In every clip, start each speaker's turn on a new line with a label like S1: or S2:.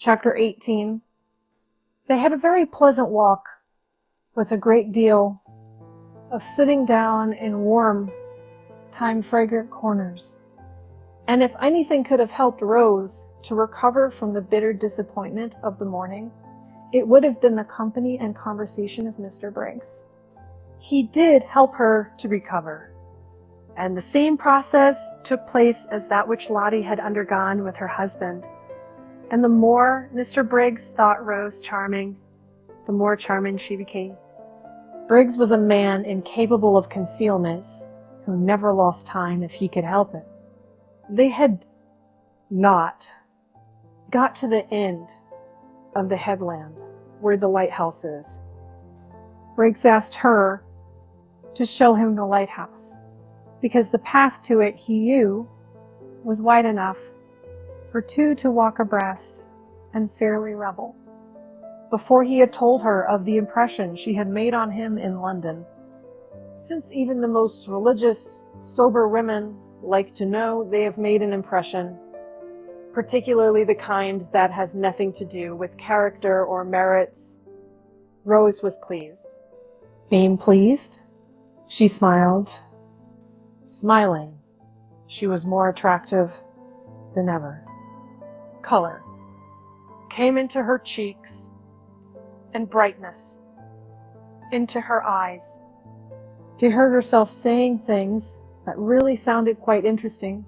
S1: Chapter 18. They had a very pleasant walk, with a great deal of sitting down in warm, time-fragrant corners. And if anything could have helped Rose to recover from the bitter disappointment of the morning, it would have been the company and conversation of Mr. Briggs. He did help her to recover, and the same process took place as that which Lotty had undergone with her husband. And the more Mr. Briggs thought Rose charming, the more charming she became. Briggs was a man incapable of concealments, who never lost time if he could help it. They had not got to the end of the headland where the lighthouse is. Briggs asked her to show him the lighthouse, because the path to it, he knew, was wide enough for two to walk abreast and fairly level. Before he had told her of the impression she had made on him in London, since even the most religious, sober women like to know they have made an impression, particularly the kind that has nothing to do with character or merits, Rose was pleased. Being pleased, she smiled. Smiling, she was more attractive than ever. Color came into her cheeks, and brightness into her eyes. She heard herself saying things that really sounded quite interesting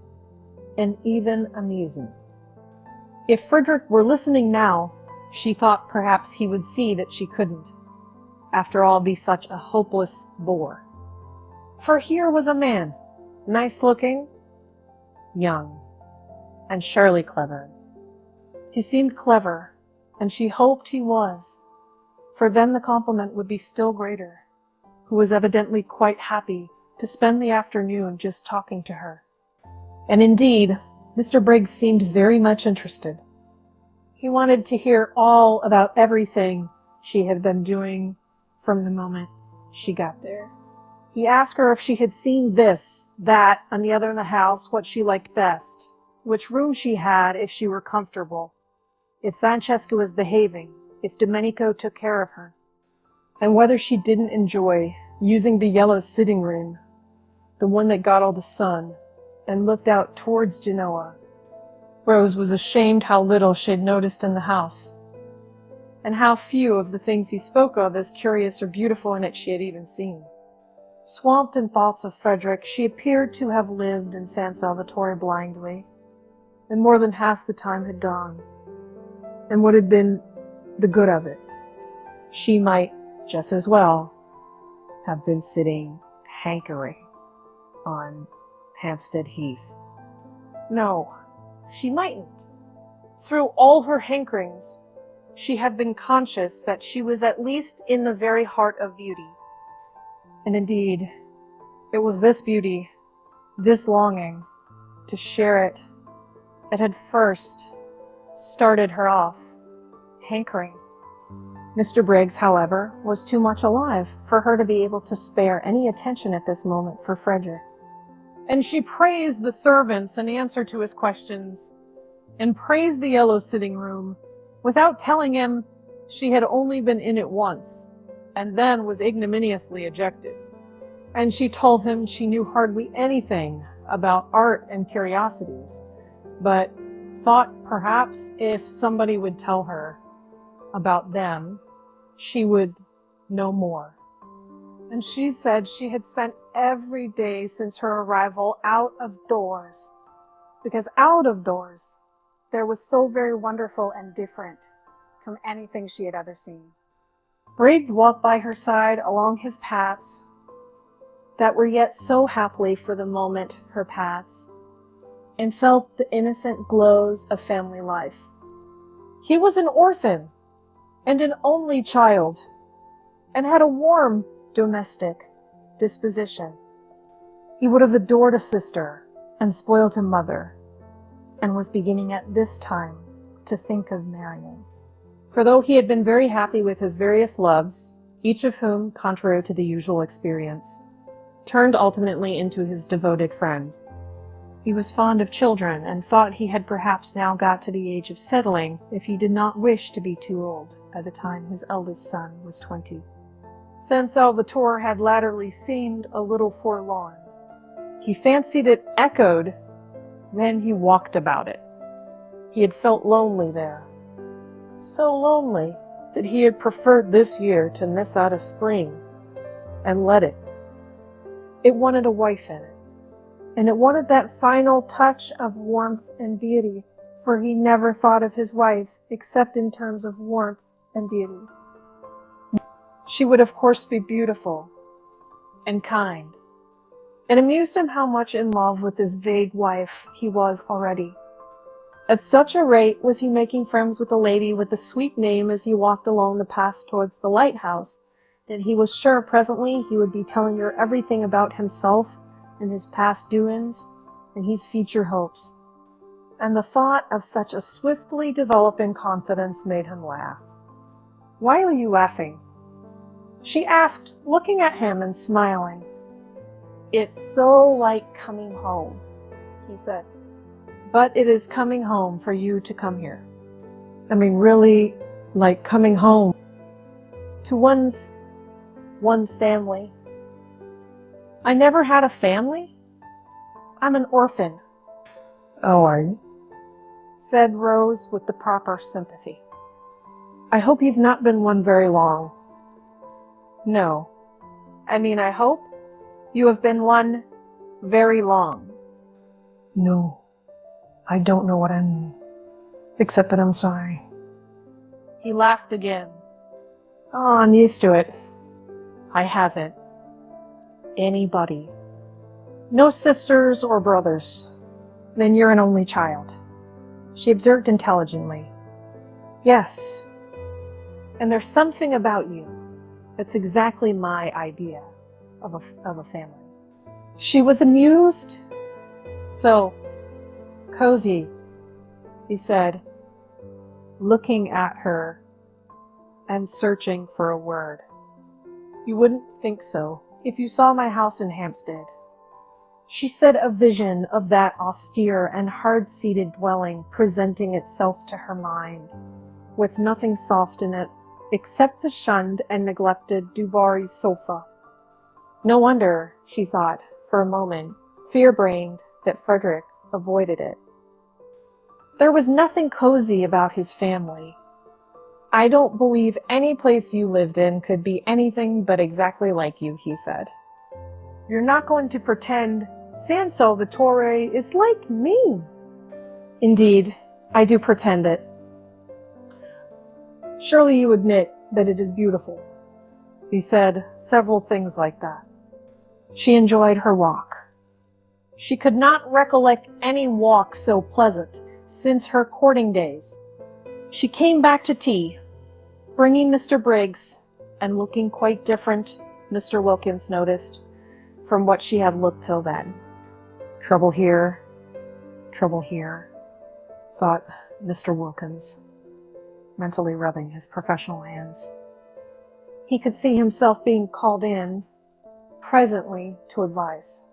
S1: and even amusing. If Frederick were listening now, she thought perhaps he would see that she couldn't, after all, be such a hopeless bore. For here was a man, nice-looking, young, and surely clever. He seemed clever, and she hoped he was, for then the compliment would be still greater, who was evidently quite happy to spend the afternoon just talking to her. And indeed, Mr. Briggs seemed very much interested. He wanted to hear all about everything she had been doing from the moment she got there. He asked her if she had seen this, that, and the other in the house, what she liked best, which room she had if she were comfortable, if Francesca was behaving, if Domenico took care of her, and whether she didn't enjoy using the yellow sitting room, the one that got all the sun and looked out towards Genoa. Rose was ashamed how little she had noticed in the house, and how few of the things he spoke of as curious or beautiful in it she had even seen. Swamped in thoughts of Frederick, she appeared to have lived in San Salvatore blindly, and more than half the time had gone. And what had been the good of it? She might just as well have been sitting hankering on Hampstead Heath. No, she mightn't. Through all her hankerings, she had been conscious that she was at least in the very heart of beauty. And indeed, it was this beauty, this longing to share it, that had first started her off hankering. Mr. Briggs, however, was too much alive for her to be able to spare any attention at this moment for Frederick. And she praised the servants in answer to his questions, and praised the yellow sitting room, without telling him she had only been in it once, and then was ignominiously ejected. And she told him she knew hardly anything about art and curiosities, but thought perhaps if somebody would tell her about them, she would know more. And she said she had spent every day since her arrival out of doors, because out of doors there was so very wonderful and different from anything she had ever seen. Briggs walked by her side along his paths that were yet so happily for the moment her paths, and felt the innocent glows of family life. He was an orphan and an only child, and had a warm domestic disposition. He would have adored a sister and spoiled a mother, and was beginning at this time to think of marrying. For though he had been very happy with his various loves, each of whom, contrary to the usual experience, turned ultimately into his devoted friend, He was fond of children and thought he had perhaps now got to the age of settling if he did not wish to be too old by the time his eldest son was 20. San Salvatore had latterly seemed a little forlorn. He fancied it echoed, then he walked about it. He had felt lonely there. So lonely that he had preferred this year to miss out a spring and let it. It wanted a wife in it, and it wanted that final touch of warmth and beauty, for he never thought of his wife except in terms of warmth and beauty. She would of course be beautiful and kind. It amused him how much in love with his vague wife he was already. At such a rate was he making friends with a lady with the sweet name as he walked along the path towards the lighthouse, that he was sure presently he would be telling her everything about himself and his past doings and his future hopes. And the thought of such a swiftly developing confidence made him laugh. "Why are you laughing?" she asked, looking at him and smiling. "It's so like coming home," he said. "But it is coming home for you to come here. I mean, really, like coming home to one's family." "I never had a family. I'm an orphan." "Oh, are you?" said Rose with the proper sympathy. "I hope you've not been one very long." "No. I mean, I hope you have been one very long." "No, I don't know what I mean, except that I'm sorry." He laughed again. "Oh, I'm used to it. I haven't anybody. No sisters or brothers." "Then you're an only child," she observed intelligently. "Yes, and there's something about you that's exactly my idea of a family." She was amused. "So cozy," he said, looking at her and searching for a word. "You wouldn't think so if you saw my house in Hampstead." She said a vision of that austere and hard-seated dwelling presenting itself to her mind, with nothing soft in it except the shunned and neglected Dubarry's sofa. No wonder, she thought, for a moment, fear-brained, that Frederick avoided it. There was nothing cozy about his family. "I don't believe any place you lived in could be anything but exactly like you," he said. "You're not going to pretend San Salvatore is like me." "Indeed, I do pretend it." "Surely you admit that it is beautiful." He said several things like that. She enjoyed her walk. She could not recollect any walk so pleasant since her courting days. She came back to tea, bringing Mr. Briggs, and looking quite different, Mr. Wilkins noticed, from what she had looked till then. Trouble here, thought Mr. Wilkins, mentally rubbing his professional hands. He could see himself being called in, presently, to advise.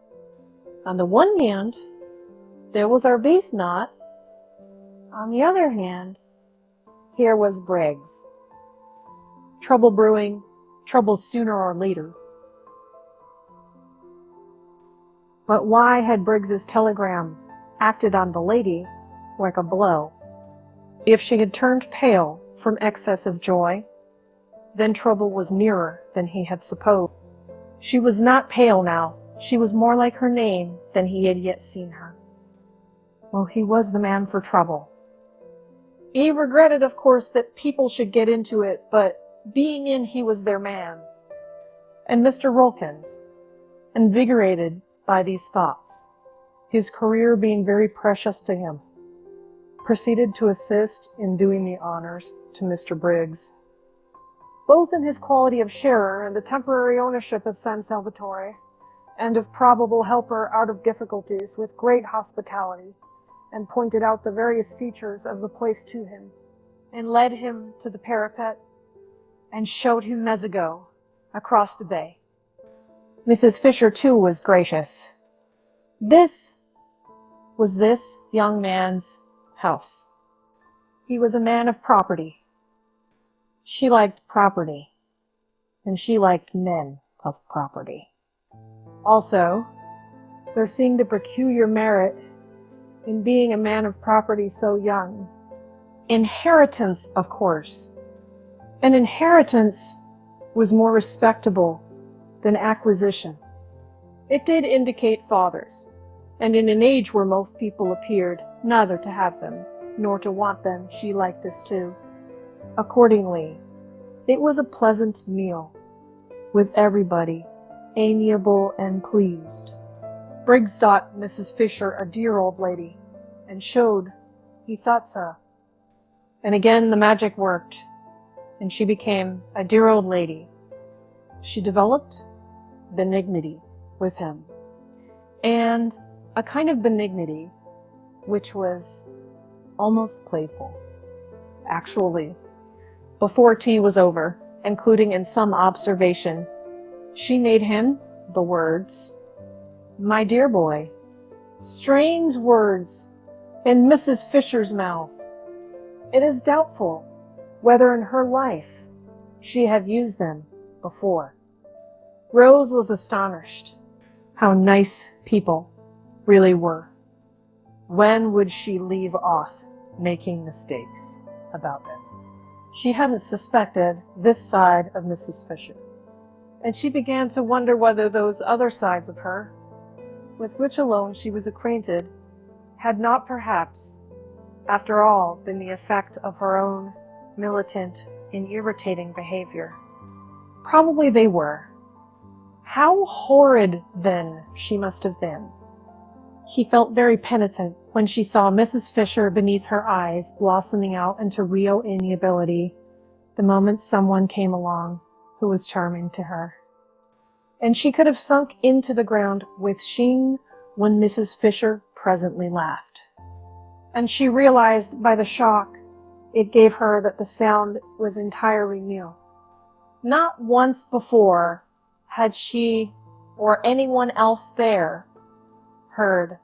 S1: On the one hand, there was Arbuthnot. On the other hand, here was Briggs. Trouble brewing, trouble sooner or later. But why had Briggs's telegram acted on the lady like a blow? If she had turned pale from excess of joy, then trouble was nearer than he had supposed. She was not pale now. She was more like her name than he had yet seen her. Well, he was the man for trouble. He regretted, of course, that people should get into it, but being in, he was their man. And Mr. Wilkins, invigorated by these thoughts, his career being very precious to him, proceeded to assist in doing the honors to Mr. Briggs, both in his quality of sharer in the temporary ownership of San Salvatore, and of probable helper out of difficulties with great hospitality, and pointed out the various features of the place to him, and led him to the parapet, and showed him Mezzago across the bay. Mrs. Fisher, too, was gracious. This was this young man's house. He was a man of property. She liked property, and she liked men of property. Also, there seemed a peculiar merit in being a man of property so young. Inheritance, of course. An inheritance was more respectable than acquisition. It did indicate fathers, and in an age where most people appeared neither to have them nor to want them, she liked this too. Accordingly, it was a pleasant meal, with everybody amiable and pleased. Briggs thought Mrs. Fisher a dear old lady, and showed he thought so. And again the magic worked, and she became a dear old lady. She developed benignity with him, and a kind of benignity which was almost playful. Actually, before tea was over, including in some observation, she made him the words, "My dear boy," strange words in Mrs. Fisher's mouth. It is doubtful whether in her life she had used them before. Rose was astonished how nice people really were. When would she leave off making mistakes about them? She hadn't suspected this side of Mrs. Fisher, and she began to wonder whether those other sides of her, with which alone she was acquainted, had not perhaps, after all, been the effect of her own militant and irritating behavior. Probably they were. How horrid, then, she must have been. He felt very penitent when she saw Mrs. Fisher beneath her eyes blossoming out into real amiability the moment someone came along who was charming to her. And she could have sunk into the ground with shame when Mrs. Fisher presently laughed. And she realized by the shock it gave her that the sound was entirely new. Not once before had she, or anyone else there, heard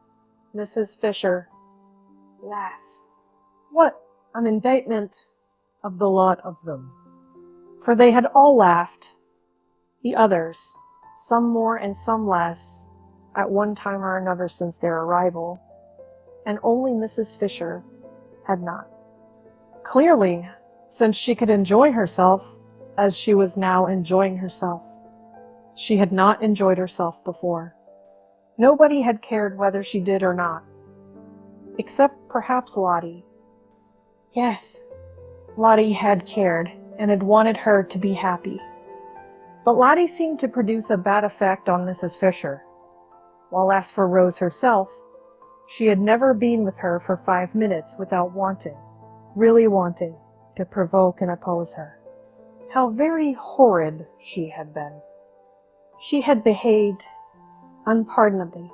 S1: Mrs. Fisher laugh. What an indictment of the lot of them! For they had all laughed, the others, some more and some less, at one time or another since their arrival, and only Mrs. Fisher had not. Clearly, since she could enjoy herself as she was now enjoying herself, she had not enjoyed herself before. Nobody had cared whether she did or not, except perhaps Lotty. Yes, Lotty had cared and had wanted her to be happy. But Lotty seemed to produce a bad effect on Mrs. Fisher, while as for Rose herself, she had never been with her for 5 minutes without wanting, really wanting, to provoke and oppose her. How very horrid she had been. She had behaved unpardonably.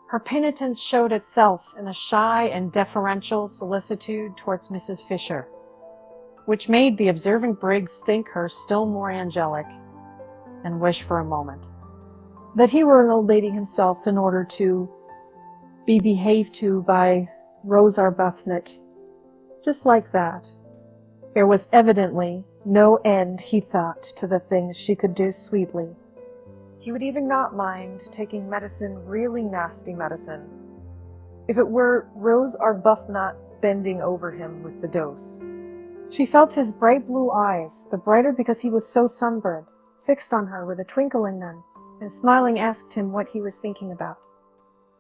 S1: Her penitence showed itself in a shy and deferential solicitude towards Mrs. Fisher, which made the observant Briggs think her still more angelic, and wish for a moment that he were an old lady himself in order to be behaved to by Rose Arbuthnot, just like that. There was evidently no end, he thought, to the things she could do sweetly. He would even not mind taking medicine, really nasty medicine, if it were Rose Arbuthnot bending over him with the dose. She felt his bright blue eyes, the brighter because he was so sunburned, fixed on her with a twinkle in them, and smiling asked him what he was thinking about.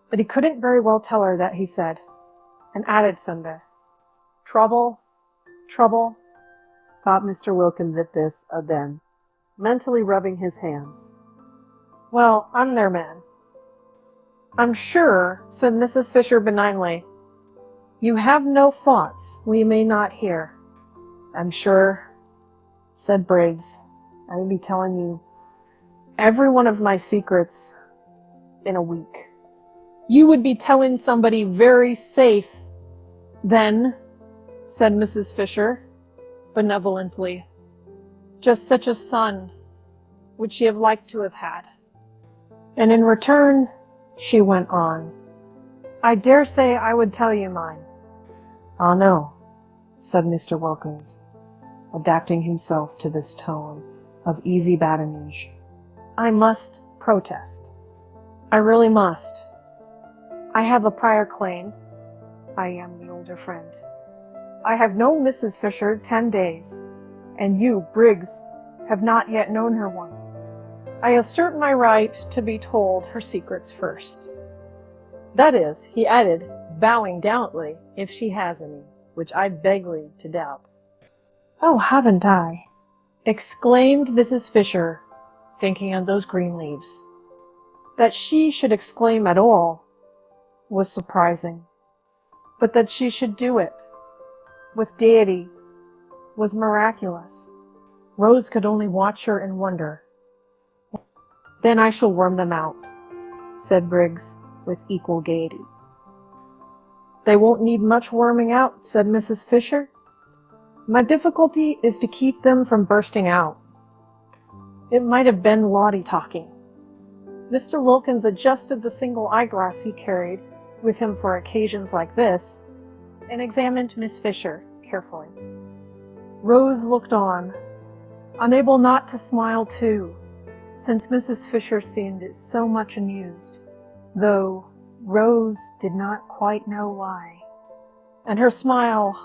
S1: But he couldn't very well tell her that, he said, and added somewhere, "Trouble, trouble," thought Mr. Wilkins at this, then, mentally rubbing his hands. "Well, I'm their man." "I'm sure," said Mrs. Fisher benignly, "you have no thoughts we may not hear." "I'm sure," said Briggs, "I will be telling you every one of my secrets in a week." "You would be telling somebody very safe, then," said Mrs. Fisher, benevolently. "Just such a son would she have liked to have had." And in return, she went on, I dare say I would tell you mine.
S2: Ah, no, said Mr. Wilkins, adapting himself to this tone of easy badinage.
S1: I must protest. I really must. I have a prior claim. I am the older friend. I have known Mrs. Fisher 10 days, and you, Briggs, have not yet known her one. I assert my right to be told her secrets first. That is, he added, bowing doubtfully, if she has any, which I begly to doubt.
S2: Oh, haven't I? Exclaimed Mrs. Fisher, thinking of those green leaves.
S1: That she should exclaim at all was surprising, but that she should do it with gaiety was miraculous.
S2: Rose could only watch her and wonder.
S1: Then I shall worm them out, said Briggs with equal gaiety. They won't need much worming out, said Mrs. Fisher. My difficulty is to keep them from bursting out. It might have been Lotty talking. Mr. Wilkins adjusted the single eyeglass he carried with him for occasions like this, and examined Miss Fisher carefully. Rose looked on, unable not to smile too, since Mrs. Fisher seemed so much amused, though Rose did not quite know why. And her smile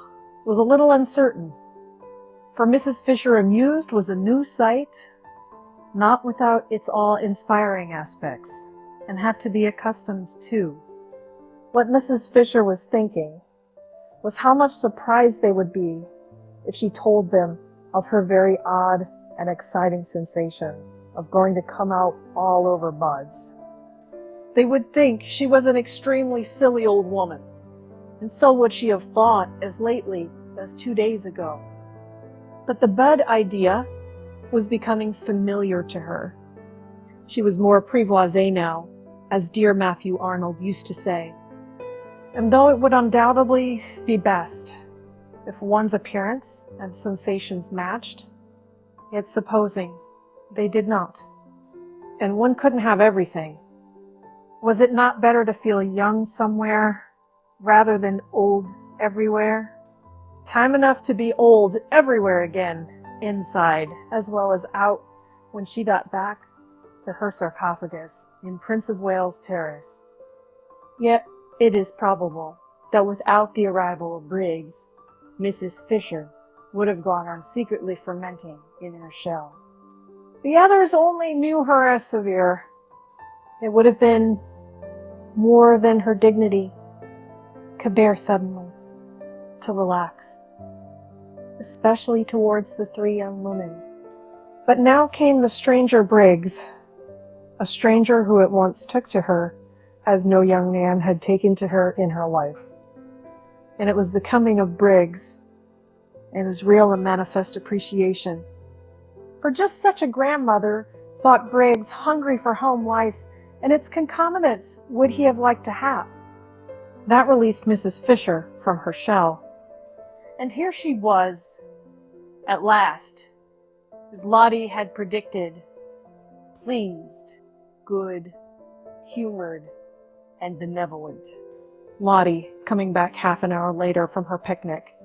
S1: was a little uncertain, for Mrs. Fisher amused was a new sight, not without its awe-inspiring aspects, and had to be accustomed to. What Mrs. Fisher was thinking was how much surprised they would be if she told them of her very odd and exciting sensation of going to come out all over buds. They would think she was an extremely silly old woman, and so would she have thought as lately as 2 days ago. But the bud idea was becoming familiar to her. She was more apprivoisée now, as dear Matthew Arnold used to say. And though it would undoubtedly be best if one's appearance and sensations matched, yet supposing they did not, and one couldn't have everything, was it not better to feel young somewhere rather than old everywhere? Time enough to be old everywhere again, inside as well as out, when she got back to her sarcophagus in Prince of Wales Terrace. Yet it is probable that without the arrival of Briggs, Mrs. Fisher would have gone on secretly fermenting in her shell. The others only knew her as severe. It would have been more than her dignity could bear suddenly to relax, especially towards the 3 young women. But now came the stranger Briggs, a stranger who at once took to her as no young man had taken to her in her life. And it was the coming of Briggs, and his real and manifest appreciation. For just such a grandmother, thought Briggs, hungry for home life, and its concomitants would he have liked to have. That released Mrs. Fisher from her shell. And here she was, at last, as Lotty had predicted, pleased, good, humored, and benevolent. Lotty, coming back half an hour later from her picnic,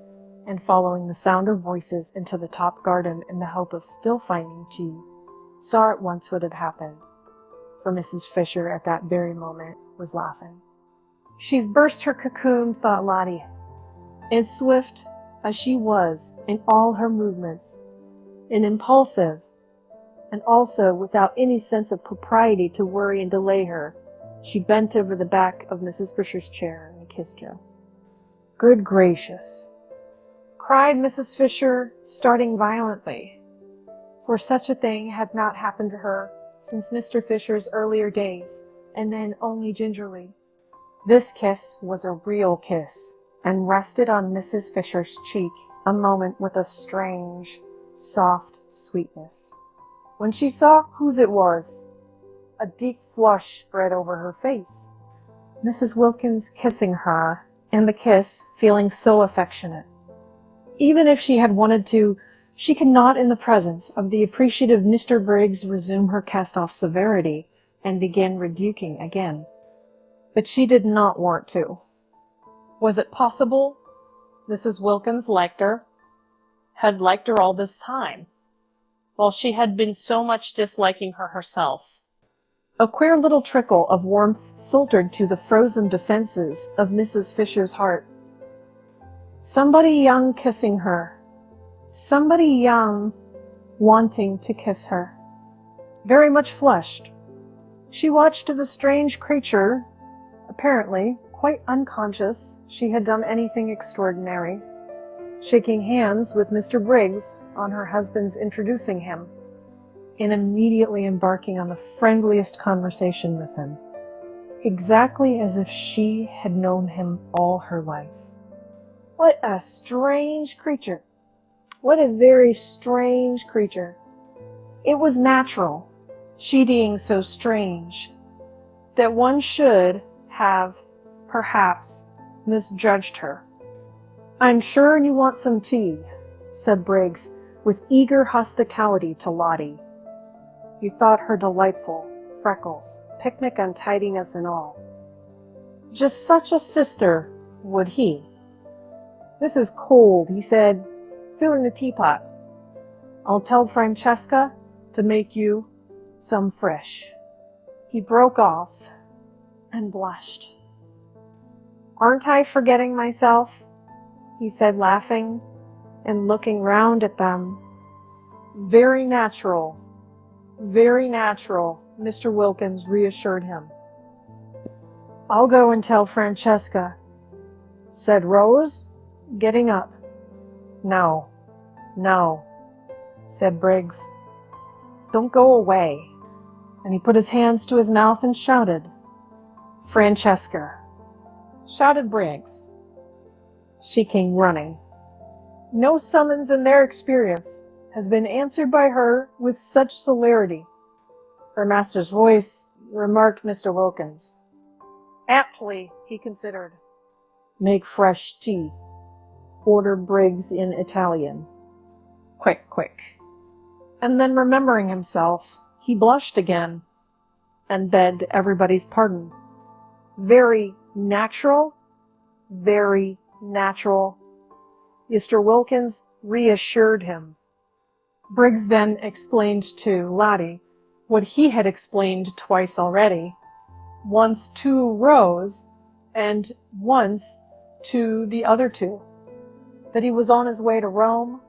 S1: and following the sound of voices into the top garden in the hope of still finding tea, saw at once what had happened, for Mrs. Fisher at that very moment was laughing. She's burst her cocoon, thought Lotty, and swift as she was in all her movements, and impulsive, and also without any sense of propriety to worry and delay her, she bent over the back of Mrs. Fisher's chair and kissed her. Good gracious, cried Mrs. Fisher, starting violently, for such a thing had not happened to her since Mr. Fisher's earlier days, and then only gingerly. This kiss was a real kiss, and rested on Mrs. Fisher's cheek a moment with a strange, soft sweetness. When she saw whose it was, a deep flush spread over her face. Mrs. Wilkins kissing her, and the kiss feeling so affectionate. Even if she had wanted to, she could not in the presence of the appreciative Mr. Briggs resume her cast-off severity and begin rebuking again. But she did not want to. Was it possible Mrs. Wilkins liked her, had liked her all this time, while she had been so much disliking her herself? A queer little trickle of warmth filtered to the frozen defenses of Mrs. Fisher's heart. Somebody young kissing her. Somebody young wanting to kiss her. Very much flushed, she watched the strange creature, apparently quite unconscious she had done anything extraordinary, shaking hands with Mr. Briggs on her husband's introducing him, and immediately embarking on the friendliest conversation with him, exactly as if she had known him all her life. What a strange creature! What a very strange creature! It was natural, she being so strange, that one should have, perhaps, misjudged her. "I'm sure you want some tea," said Briggs, with eager hospitality to Lotty. He thought her delightful, freckles, picnic untidiness and all. Just such a sister, would he? "This is cold," he said, filling the teapot. "I'll tell Francesca to make you some fresh." He broke off and blushed. "Aren't I forgetting myself?" he said, laughing and looking round at them. Very natural, Mr. Wilkins reassured him. "I'll go and tell Francesca," said Rose, getting up. No, said Briggs. "Don't go away." And he put his hands to his mouth and shouted. "Francesca," shouted Briggs. She came running. No summons in their experience has been answered by her with such celerity. "Her master's voice," remarked Mr. Wilkins. "Aptly," he considered. "Make fresh tea," ordered Briggs in Italian. Quick. And then remembering himself, he blushed again and begged everybody's pardon. Very natural, Mr. Wilkins reassured him. Briggs then explained to Lotty what he had explained twice already, once to Rose and once to the other two, that he was on his way to Rome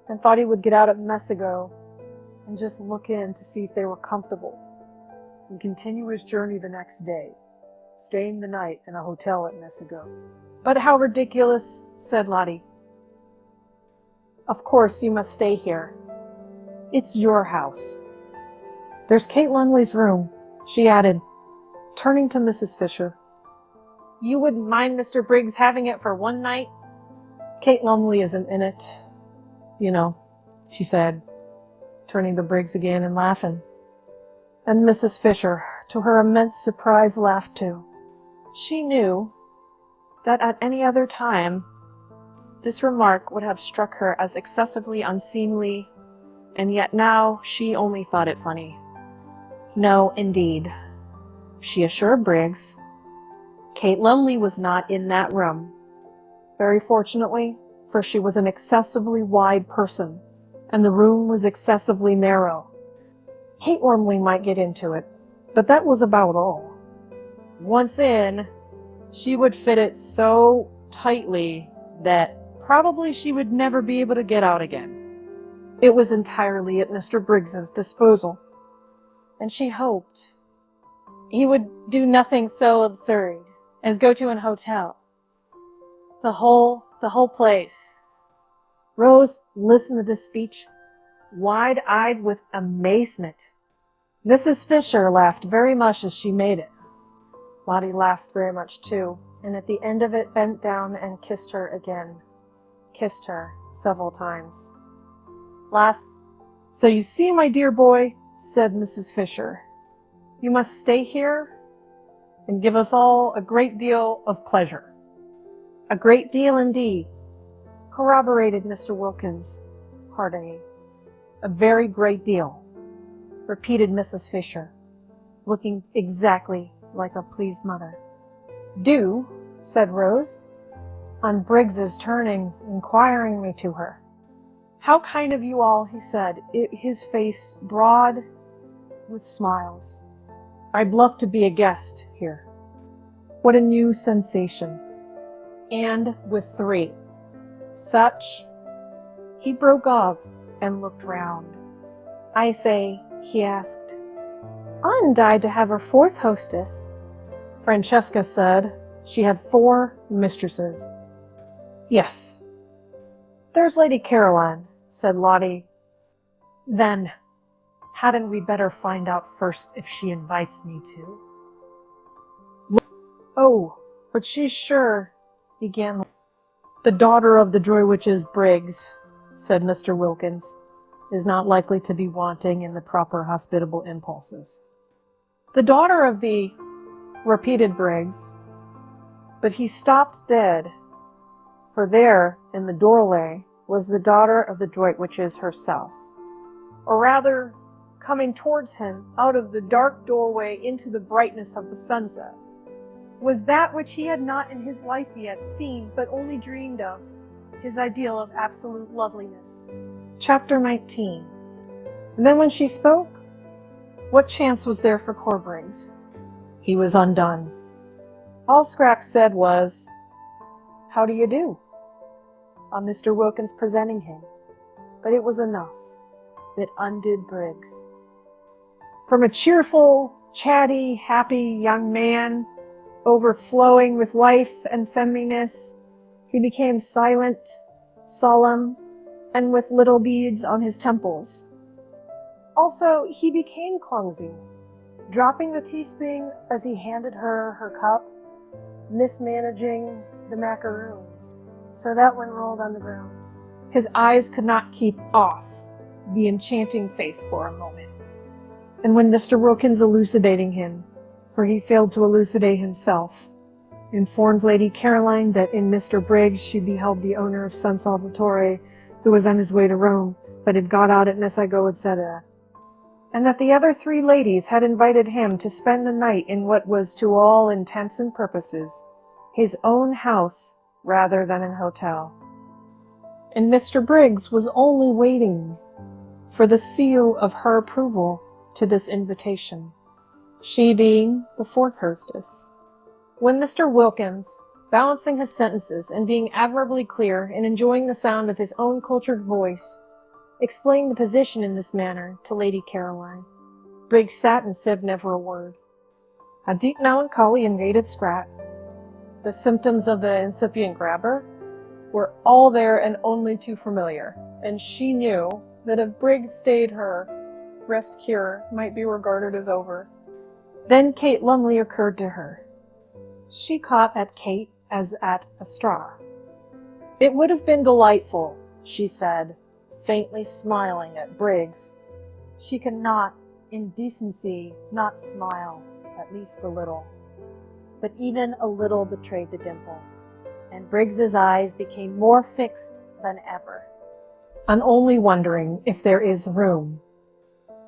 S1: and thought he would get out at Messigo and just look in to see if they were comfortable and continue his journey the next day, staying the night in a hotel at Messigo. "But how ridiculous," said Lotty. "Of course you must stay here. It's your house. There's Kate Lumley's room," she added, turning to Mrs. Fisher. "You wouldn't mind Mr. Briggs having it for one night?" "Kate Lumley isn't in it, you know," she said, turning to Briggs again and laughing. And Mrs. Fisher, to her immense surprise, laughed too. She knew that at any other time this remark would have struck her as excessively unseemly, and yet now she only thought it funny. No, indeed, she assured Briggs, Kate Lumley was not in that room. Very fortunately, for she was an excessively wide person, and the room was excessively narrow. Kate Lumley might get into it, but that was about all. Once in, she would fit it so tightly that probably she would never be able to get out again. It was entirely at Mr. Briggs's disposal, and she hoped he would do nothing so absurd as go to an hotel. The whole place. Rose listened to this speech, wide-eyed with amazement. Mrs. Fisher laughed very much as she made it. Lotty laughed very much too, and at the end of it bent down and kissed her again. Kissed her several times. Last, "So you see, my dear boy," said Mrs. Fisher, "you must stay here and give us all a great deal of pleasure." "A great deal indeed," corroborated Mr. Wilkins, heartily. "A very great deal," repeated Mrs. Fisher, looking exactly like a pleased mother. "Do," said Rose, on Briggs's turning inquiringly to her. "How kind of you all," he said, his face broad with smiles. "I'd love to be a guest here. What a new sensation. And with 3. Such—" He broke off and looked round. "I say," he asked, "oughtn't I to have a 4th hostess?" Francesca said she had 4 mistresses. "Yes." "There's Lady Caroline," said Lottie. "Then, hadn't we better find out first if she invites me to?" "Oh, but she's sure," began "The daughter of the Droitwiches Briggs," said Mr. Wilkins, "is not likely to be wanting in the proper hospitable impulses." "The daughter of the—" repeated Briggs, but he stopped dead, for there, in the doorway, was the daughter of the Droitwiches herself, or rather, coming towards him out of the dark doorway into the brightness of the sunset, was that which he had not in his life yet seen, but only dreamed of, his ideal of absolute loveliness. Chapter 19. And then when she spoke, what chance was there for Briggs? He was undone. All Scrap said was, "How do you do?" on Mr. Wilkins presenting him, but it was enough. It undid Briggs. From a cheerful, chatty, happy young man, overflowing with life and feminineness, he became silent, solemn, and with little beads on his temples. Also, he became clumsy, dropping the teaspoon as he handed her her cup, mismanaging the macaroons, so that one rolled on the ground. His eyes could not keep off the enchanting face for a moment. And when Mr. Wilkins, elucidating him, for he failed to elucidate himself, informed Lady Caroline that in Mr. Briggs she beheld the owner of San Salvatore, who was on his way to Rome, but had got out at Messago, etc., and that the other 3 ladies had invited him to spend the night in what was to all intents and purposes his own house rather than an hotel. And Mr. Briggs was only waiting for the seal of her approval to this invitation, she being the 4th hostess. When Mr. Wilkins, balancing his sentences and being admirably clear and enjoying the sound of his own cultured voice, explained the position in this manner to Lady Caroline, Briggs sat and said never a word. A deep melancholy invaded Scrap. The symptoms of the incipient grabber were all there and only too familiar, and she knew that if Briggs stayed her rest cure might be regarded as over. Then Kate Lumley occurred to her. She caught at Kate as at a straw. "It would have been delightful," she said, faintly smiling at Briggs. She could not, in decency, not smile, at least a little. But even a little betrayed the dimple, and Briggs's eyes became more fixed than ever. "I'm only wondering if there is room."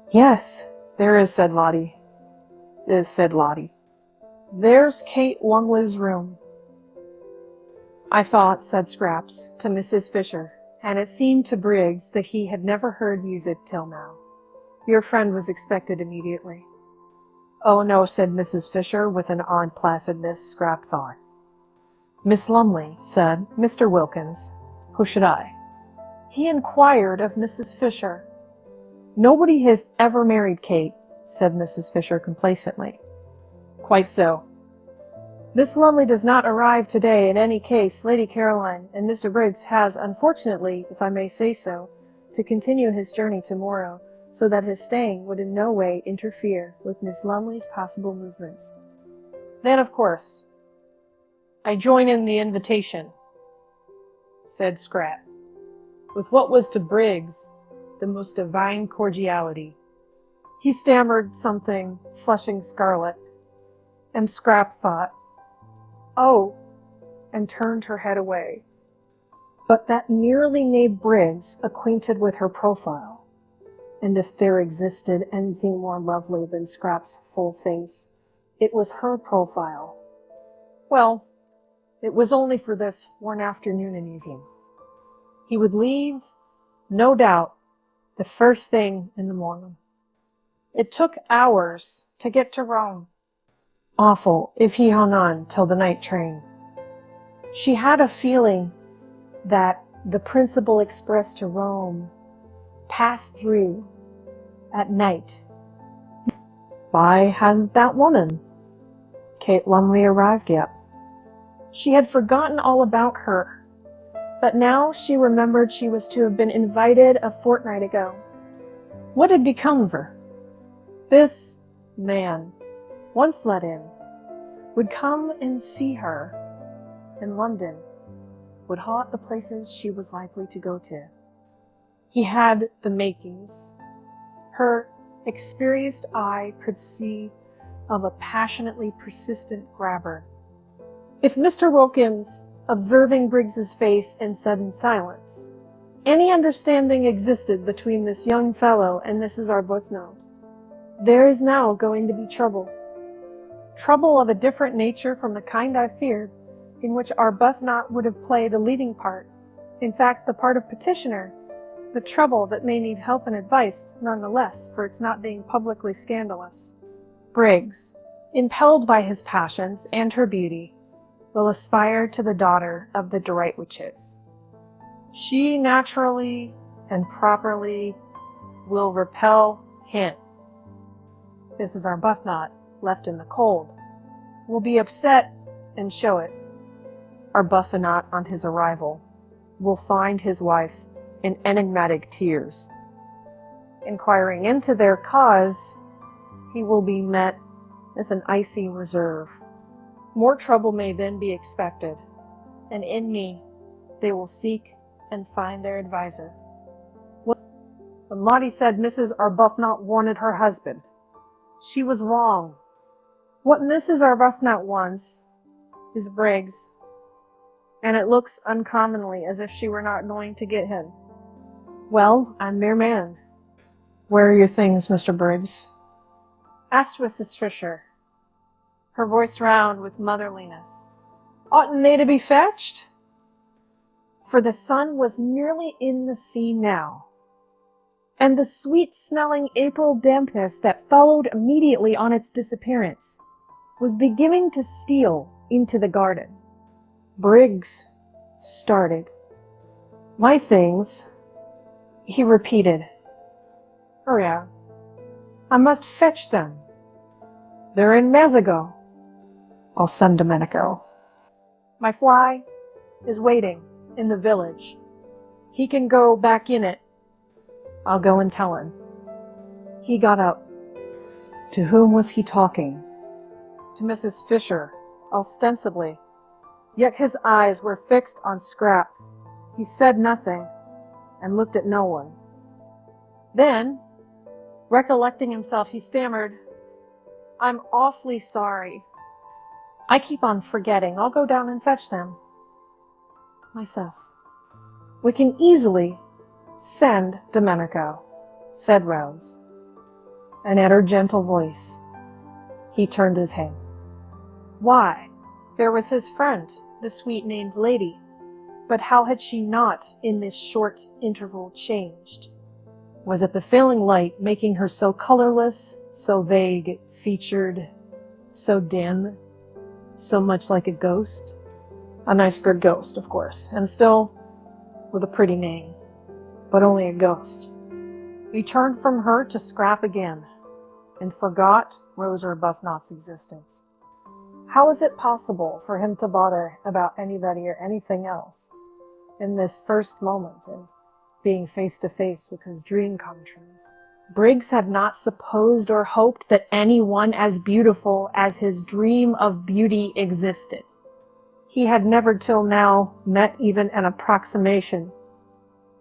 S1: "Yes, there is," said Lottie. "There's Kate Lumley's room." "I thought," said Scraps to Mrs. Fisher, and it seemed to Briggs that he had never heard music till now, "your friend was expected immediately." "Oh, no," said Mrs. Fisher with an odd placidness Scrap thought. "Miss Lumley," said Mr. Wilkins. "Who should I?" He inquired of Mrs. Fisher. "Nobody has ever married Kate," said Mrs. Fisher complacently. "Quite so. Miss Lumley does not arrive today. In any case, Lady Caroline and Mr. Briggs has, unfortunately, if I may say so, to continue his journey tomorrow, so that his staying would in no way interfere with Miss Lumley's possible movements." "Then, of course, I join in the invitation," said Scrap, with what was to Briggs the most divine cordiality. He stammered something, flushing scarlet, and Scrap thought, "Oh," and turned her head away. But that nearly made Briggs acquainted with her profile, and if there existed anything more lovely than Scrap's full face, it was her profile. Well, it was only for this one afternoon and evening. He would leave, no doubt, the first thing in the morning. It took hours to get to Rome. Awful if he hung on till the night train. She had a feeling that the principal express to Rome passed through at night. Why hadn't that woman, Kate Lumley, arrived yet? She had forgotten all about her, but now she remembered she was to have been invited a fortnight ago. What had become of her? This man, once let in, would come and see her in London, would haunt the places she was likely to go to. He had the makings. Her experienced eye could see of a passionately persistent grabber. If Mr. Wilkins, observing Briggs's face in sudden silence, any understanding existed between this young fellow and Mrs. Arbuthnot, there is now going to be trouble. Trouble of a different nature from the kind I feared, in which Arbuthnot would have played a leading part, in fact the part of petitioner, the trouble that may need help and advice nonetheless for its not being publicly scandalous. Briggs, impelled by his passions and her beauty, will aspire to the daughter of the Droitwiches. She naturally and properly will repel him. Mrs. Arbuthnot, left in the cold, will be upset and show it. Arbuthnot, on his arrival, will find his wife in enigmatic tears. Inquiring into their cause, he will be met with an icy reserve. More trouble may then be expected, and in me they will seek and find their adviser. When Lotty said Mrs. Arbuthnot wanted her husband, she was wrong. What Mrs. Arbuthnot wants is Briggs, and it looks uncommonly as if she were not going to get him. Well, I'm mere man. Where are your things, Mr. Briggs? Asked Mrs. Fisher, her voice round with motherliness. Oughtn't they to be fetched? For the sun was nearly in the sea now, and the sweet-smelling April dampness that followed immediately on its disappearance was beginning to steal into the garden. Briggs started. My things, he repeated. Hurry out. I must fetch them. They're in Mezzago. I'll send Domenico. My fly is waiting in the village. He can go back in it. I'll go and tell him. He got up. To whom was he talking? To Mrs. Fisher, ostensibly. Yet his eyes were fixed on Scrap. He said nothing, and looked at no one. Then, recollecting himself, he stammered, I'm awfully sorry. I keep on forgetting. I'll go down and fetch them. Myself. We can easily send Domenico, said Rose. And at her gentle voice, he turned his head. Why, there was his friend, the sweet-named lady. But how had she not, in this short interval, changed? Was it the failing light making her so colorless, so vague-featured, so dim, so much like a ghost? A nice good ghost, of course, and still with a pretty name, but only a ghost. He turned from her to Scrap again, and forgot Rose Arbuthnot's existence. How is it possible for him to bother about anybody or anything else in this first moment of being face to face with his dream come true? Briggs had not supposed or hoped that anyone as beautiful as his dream of beauty existed. He had never till now met even an approximation.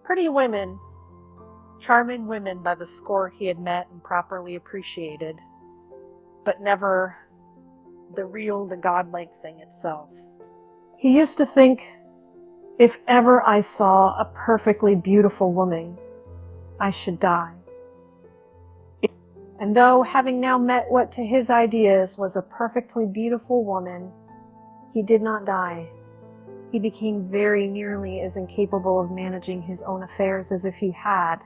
S1: Pretty women, charming women by the score he had met and properly appreciated, but never the real, the godlike thing itself. He used to think, if ever I saw a perfectly beautiful woman, I should die. And though, having now met what to his ideas was a perfectly beautiful woman, He did not die. He became very nearly as incapable of managing his own affairs as if he had.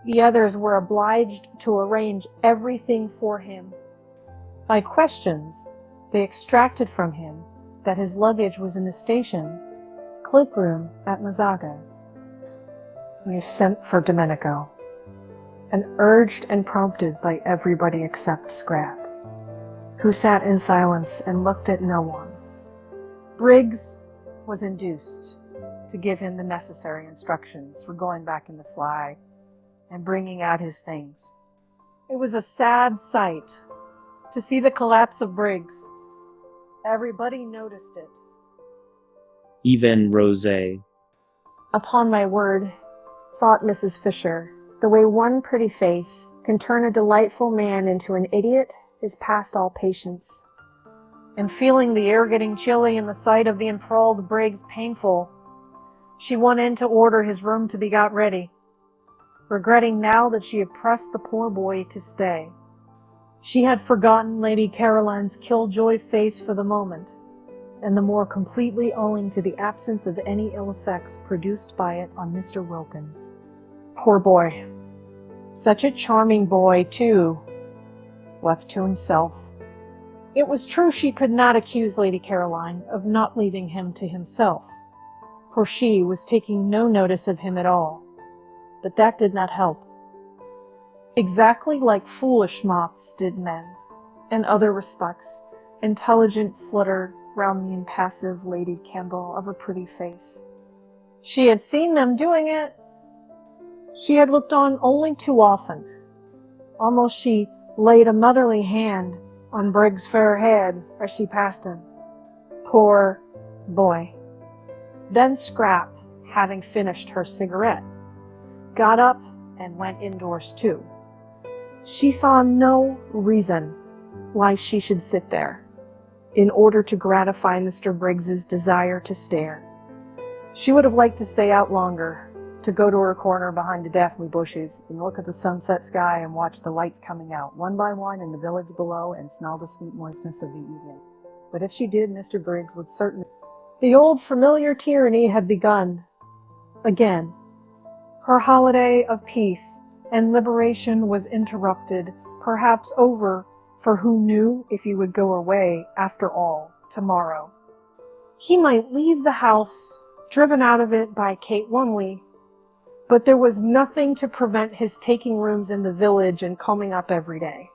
S1: The others were obliged to arrange everything for him. By questions, they extracted from him that his luggage was in the station cloakroom at Mazzaga.
S2: They sent for Domenico, and urged and prompted by everybody except Scrap, who sat in silence and looked at no one.
S1: Briggs was induced to give him the necessary instructions for going back in the fly and bringing out his things. It was a sad sight to see the collapse of Briggs. Everybody noticed it.
S3: Even Rosé.
S1: Upon my word, thought Mrs. Fisher, the way one pretty face can turn a delightful man into an idiot is past all patience. And feeling the air getting chilly and the sight of the enthralled Briggs painful, she went in to order his room to be got ready, regretting now that she had pressed the poor boy to stay. She had forgotten Lady Caroline's killjoy face for the moment, and the more completely owing to the absence of any ill effects produced by it on Mr. Wilkins. Poor boy. Such a charming boy, too, left to himself. It was true she could not accuse Lady Caroline of not leaving him to himself, for she was taking no notice of him at all, but that did not help. Exactly like foolish moths did men, in other respects, intelligent flutter round the impassive Lady Campbell of her pretty face. She had seen them doing it. She had looked on only too often. Almost she laid a motherly hand on Briggs' fair head as she passed him. Poor boy. Then Scrap, having finished her cigarette, got up and went indoors too. She saw no reason why she should sit there, in order to gratify Mr. Briggs's desire to stare. She would have liked to stay out longer, to go to her corner behind the daphne bushes and look at the sunset sky and watch the lights coming out one by one in the village below and smell the sweet moistness of the evening. But if she did, Mr. Briggs would certainly... The old familiar tyranny had begun again. Her holiday of peace and liberation was interrupted, perhaps over, for who knew if he would go away, after all, tomorrow. He might leave the house, driven out of it by Kate Lumley, but there was nothing to prevent his taking rooms in the village and coming up every day.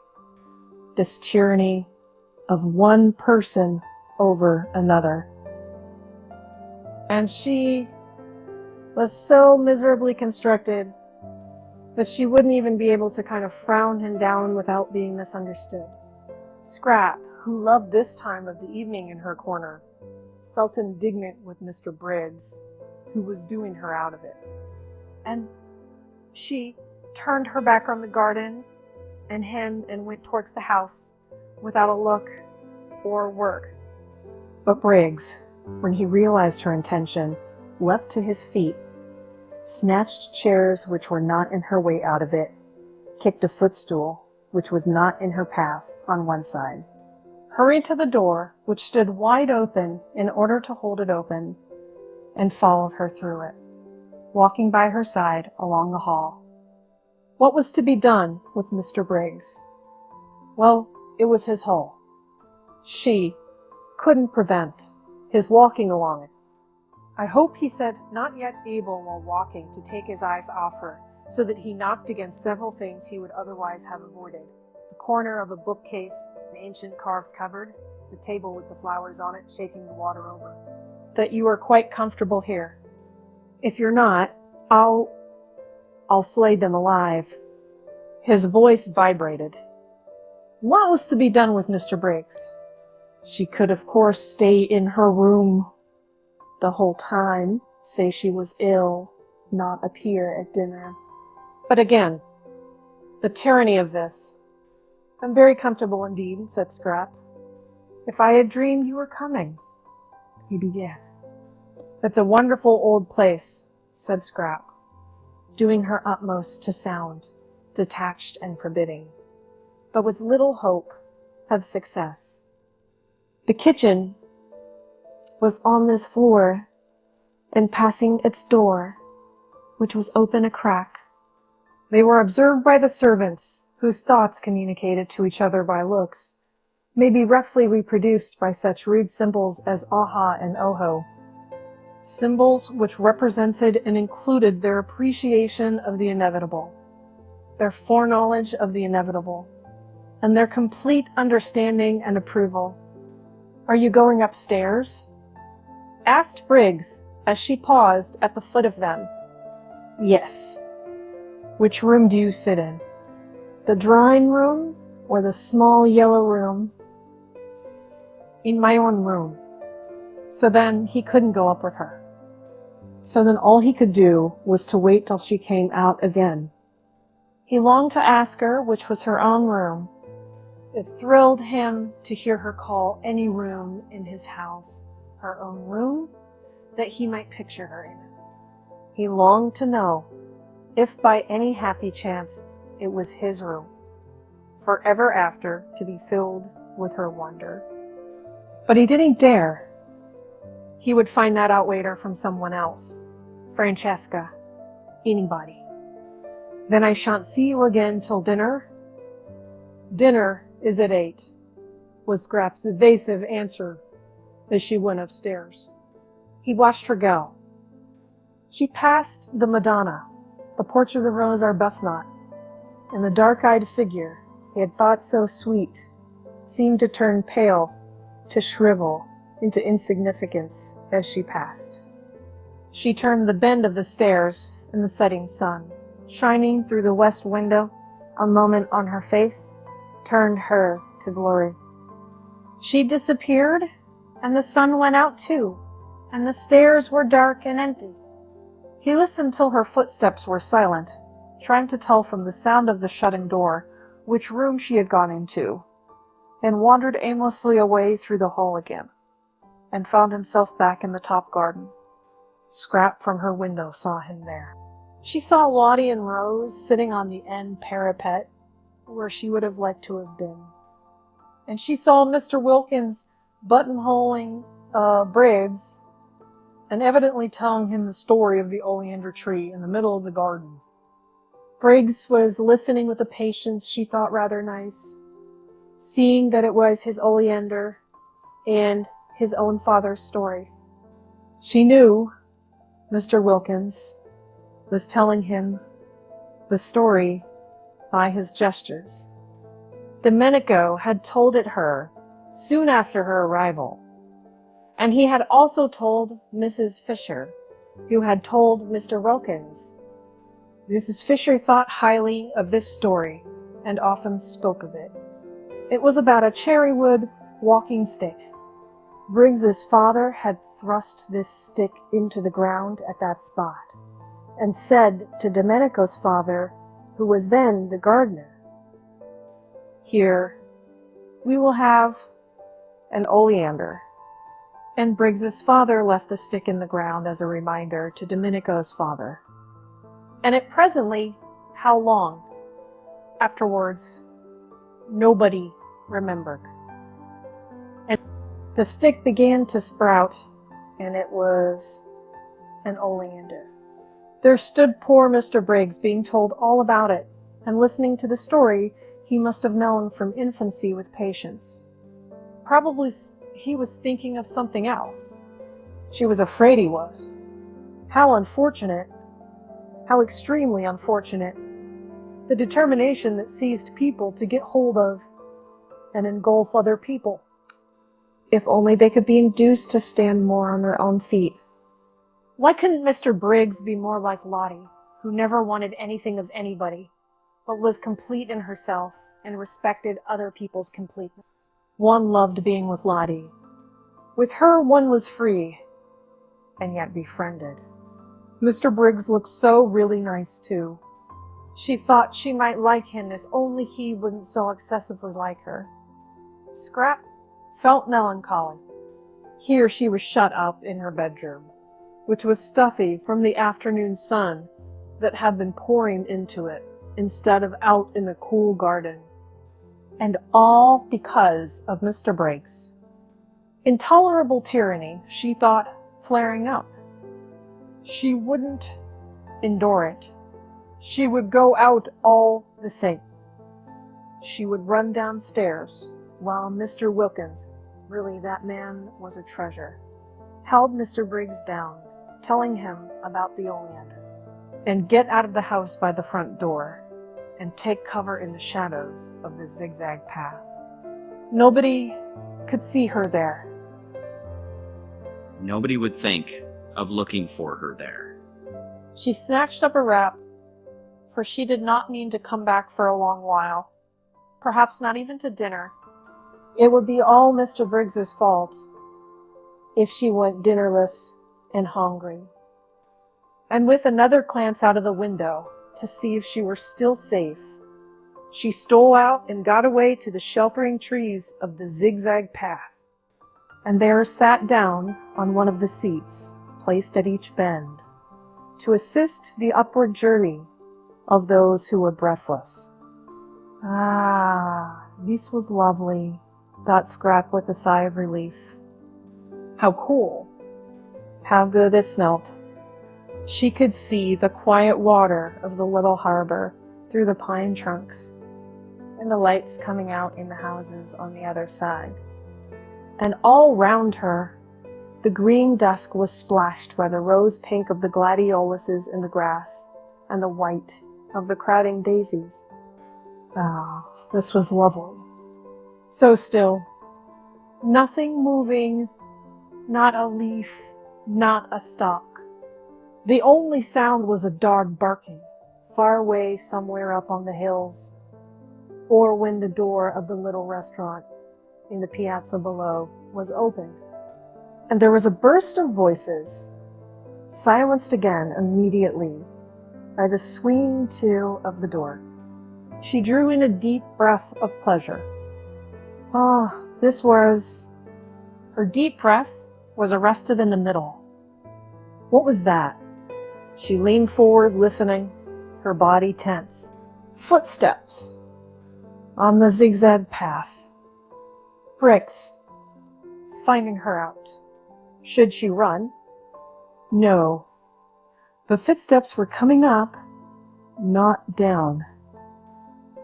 S1: This tyranny of one person over another. And she was so miserably constructed that she wouldn't even be able to kind of frown him down without being misunderstood. Scrap, who loved this time of the evening in her corner, felt indignant with Mr. Briggs, who was doing her out of it. And she turned her back on the garden and him and went towards the house without a look or a word. But Briggs, when he realized her intention, leapt to his feet, snatched chairs which were not in her way out of it, kicked a footstool which was not in her path on one side, hurried to the door which stood wide open in order to hold it open, and followed her through it, walking by her side along the hall. What was to be done with Mr. Briggs? Well, it was his hall. She couldn't prevent his walking along it. I hope, he said, not yet able while walking to take his eyes off her, so that he knocked against several things he would otherwise have avoided. The corner of a bookcase, an ancient carved cupboard, the table with the flowers on it, shaking the water over. That you are quite comfortable here. If you're not, I'll flay them alive. His voice vibrated. What was to be done with Mr. Briggs? She could, of course, stay in her room the whole time, say she was ill, not appear at dinner. But again, the tyranny of this. I'm very comfortable indeed, said Scrap. If I had dreamed you were coming, he began. That's a wonderful old place, said Scrap, doing her utmost to sound detached and forbidding, but with little hope of success. The kitchen
S2: was on this floor, and passing its door, which was open a crack.
S1: They were observed by the servants, whose thoughts, communicated to each other by looks, may be roughly reproduced by such rude symbols as aha and oho, symbols which represented and included their appreciation of the inevitable, their foreknowledge of the inevitable, and their complete understanding and approval. "Are you going upstairs?" asked Briggs, as she paused at the foot of them.
S2: "Yes."
S1: "Which room do you sit in? The drawing room or the small yellow room?" "In my own room." So then he couldn't go up with her. So then all he could do was to wait till she came out again. He longed to ask her which was her own room. It thrilled him to hear her call any room in his house her own room, that he might picture her in it. He longed to know if by any happy chance it was his room, forever after to be filled with her wonder. But he didn't dare. He would find that out later from someone else. Francesca. Anybody. "Then I shan't see you again till dinner?" "Dinner is at 8, was Scrap's evasive answer as she went upstairs. He watched her go. She passed the Madonna, the Portrait of Rose Arbuthnot, and the dark-eyed figure he had thought so sweet seemed to turn pale, to shrivel into insignificance as she passed. She turned the bend of the stairs, and the setting sun, shining through the west window, a moment on her face, turned her to glory. She disappeared, and the sun went out too, and the stairs were dark and empty. He listened till her footsteps were silent, trying to tell from the sound of the shutting door which room she had gone into, and wandered aimlessly away through the hall again, and found himself back in the top garden. Scrap from her window saw him there. She saw Lotty and Rose sitting on the end parapet, where she would have liked to have been. And she saw Mr. Wilkins buttonholing Briggs, and evidently telling him the story of the oleander tree in the middle of the garden. Briggs was listening with a patience she thought rather nice, seeing that it was his oleander and his own father's story. She knew Mr. Wilkins was telling him the story by his gestures. Domenico had told it her soon after her arrival, and he had also told Mrs. Fisher, who had told Mr. Wilkins. Mrs. Fisher thought highly of this story, and often spoke of it. It was about a cherrywood walking stick. Briggs's father had thrust this stick into the ground at that spot, and said to Domenico's father, who was then the gardener, "Here we will have an oleander." And Briggs's father left the stick in the ground as a reminder to Domenico's father. And it presently, how long afterwards, nobody remembered. And the stick began to sprout, and it was an oleander. There stood poor Mr. Briggs being told all about it, and listening to the story he must have known from infancy with patience. Probably he was thinking of something else. She was afraid he was. How unfortunate, how extremely unfortunate, the determination that seized people to get hold of and engulf other people. If only they could be induced to stand more on their own feet. Why couldn't Mr. Briggs be more like Lotty, who never wanted anything of anybody, but was complete in herself and respected other people's completeness? One loved being with Lotty. With her one was free, and yet befriended. Mr. Briggs looked so really nice too. She thought she might like him if only he wouldn't so excessively like her. Scrap felt melancholy. Here she was shut up in her bedroom, which was stuffy from the afternoon sun that had been pouring into it, instead of out in the cool garden. And all because of Mr. Briggs. Intolerable tyranny, she thought, flaring up. She wouldn't endure it. She would go out all the same. She would run downstairs while Mr. Wilkins, really that man was a treasure, held Mr. Briggs down, telling him about the oleander, and get out of the house by the front door and take cover in the shadows of the zigzag path. Nobody could see her there.
S3: Nobody would think of looking for her there.
S1: She snatched up a wrap, for she did not mean to come back for a long while, perhaps not even to dinner. It would be all Mr. Briggs's fault if she went dinnerless and hungry. And with another glance out of the window to see if she were still safe, she stole out and got away to the sheltering trees of the zigzag path, and there sat down on one of the seats placed at each bend to assist the upward journey of those who were breathless. Ah, this was lovely, thought Scrap with a sigh of relief. How cool. How good it smelt. She could see the quiet water of the little harbor through the pine trunks, and the lights coming out in the houses on the other side. And all round her, the green dusk was splashed by the rose pink of the gladioluses in the grass, and the white of the crowding daisies. Ah, this was lovely. So still. Nothing moving, not a leaf, not a stalk. The only sound was a dog barking, far away somewhere up on the hills, or when the door of the little restaurant in the piazza below was opened, and there was a burst of voices, silenced again immediately by the swinging to of the door. She drew in a deep breath of pleasure. Ah, this was... Her deep breath was arrested in the middle. What was that? She leaned forward, listening, her body tense. Footsteps on the zigzag path. Briggs, finding her out. Should she run? No. The footsteps were coming up, not down.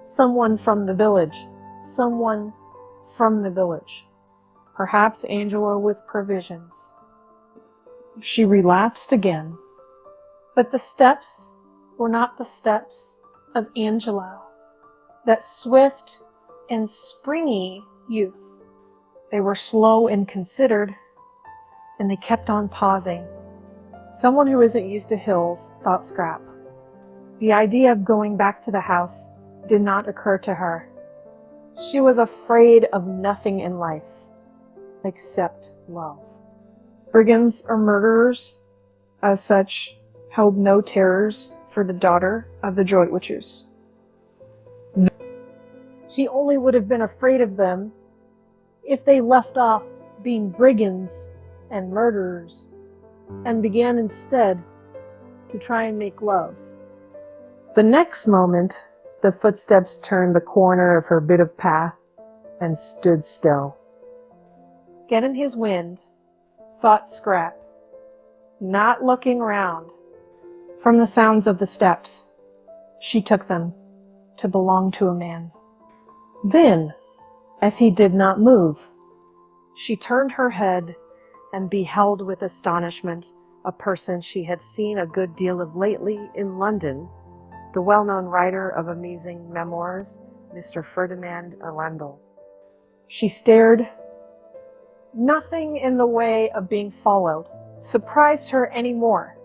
S1: Someone from the village. Someone from the village. Perhaps Angela with provisions. She relapsed again. But the steps were not the steps of Angela, that swift and springy youth. They were slow and considered, and they kept on pausing. Someone who isn't used to hills, thought Scrap. The idea of going back to the house did not occur to her. She was afraid of nothing in life, except love. Brigands or murderers, as such, held no terrors for the daughter of the Droitwichers. She only would have been afraid of them if they left off being brigands and murderers and began instead to try and make love. The next moment, the footsteps turned the corner of her bit of path and stood still. Get in his wind, thought Scrap, not looking round. From the sounds of the steps, she took them to belong to a man. Then, as he did not move, she turned her head and beheld with astonishment a person she had seen a good deal of lately in London, the well-known writer of amusing memoirs, Mr. Ferdinand Arundel. She stared. Nothing in the way of being followed surprised her any more,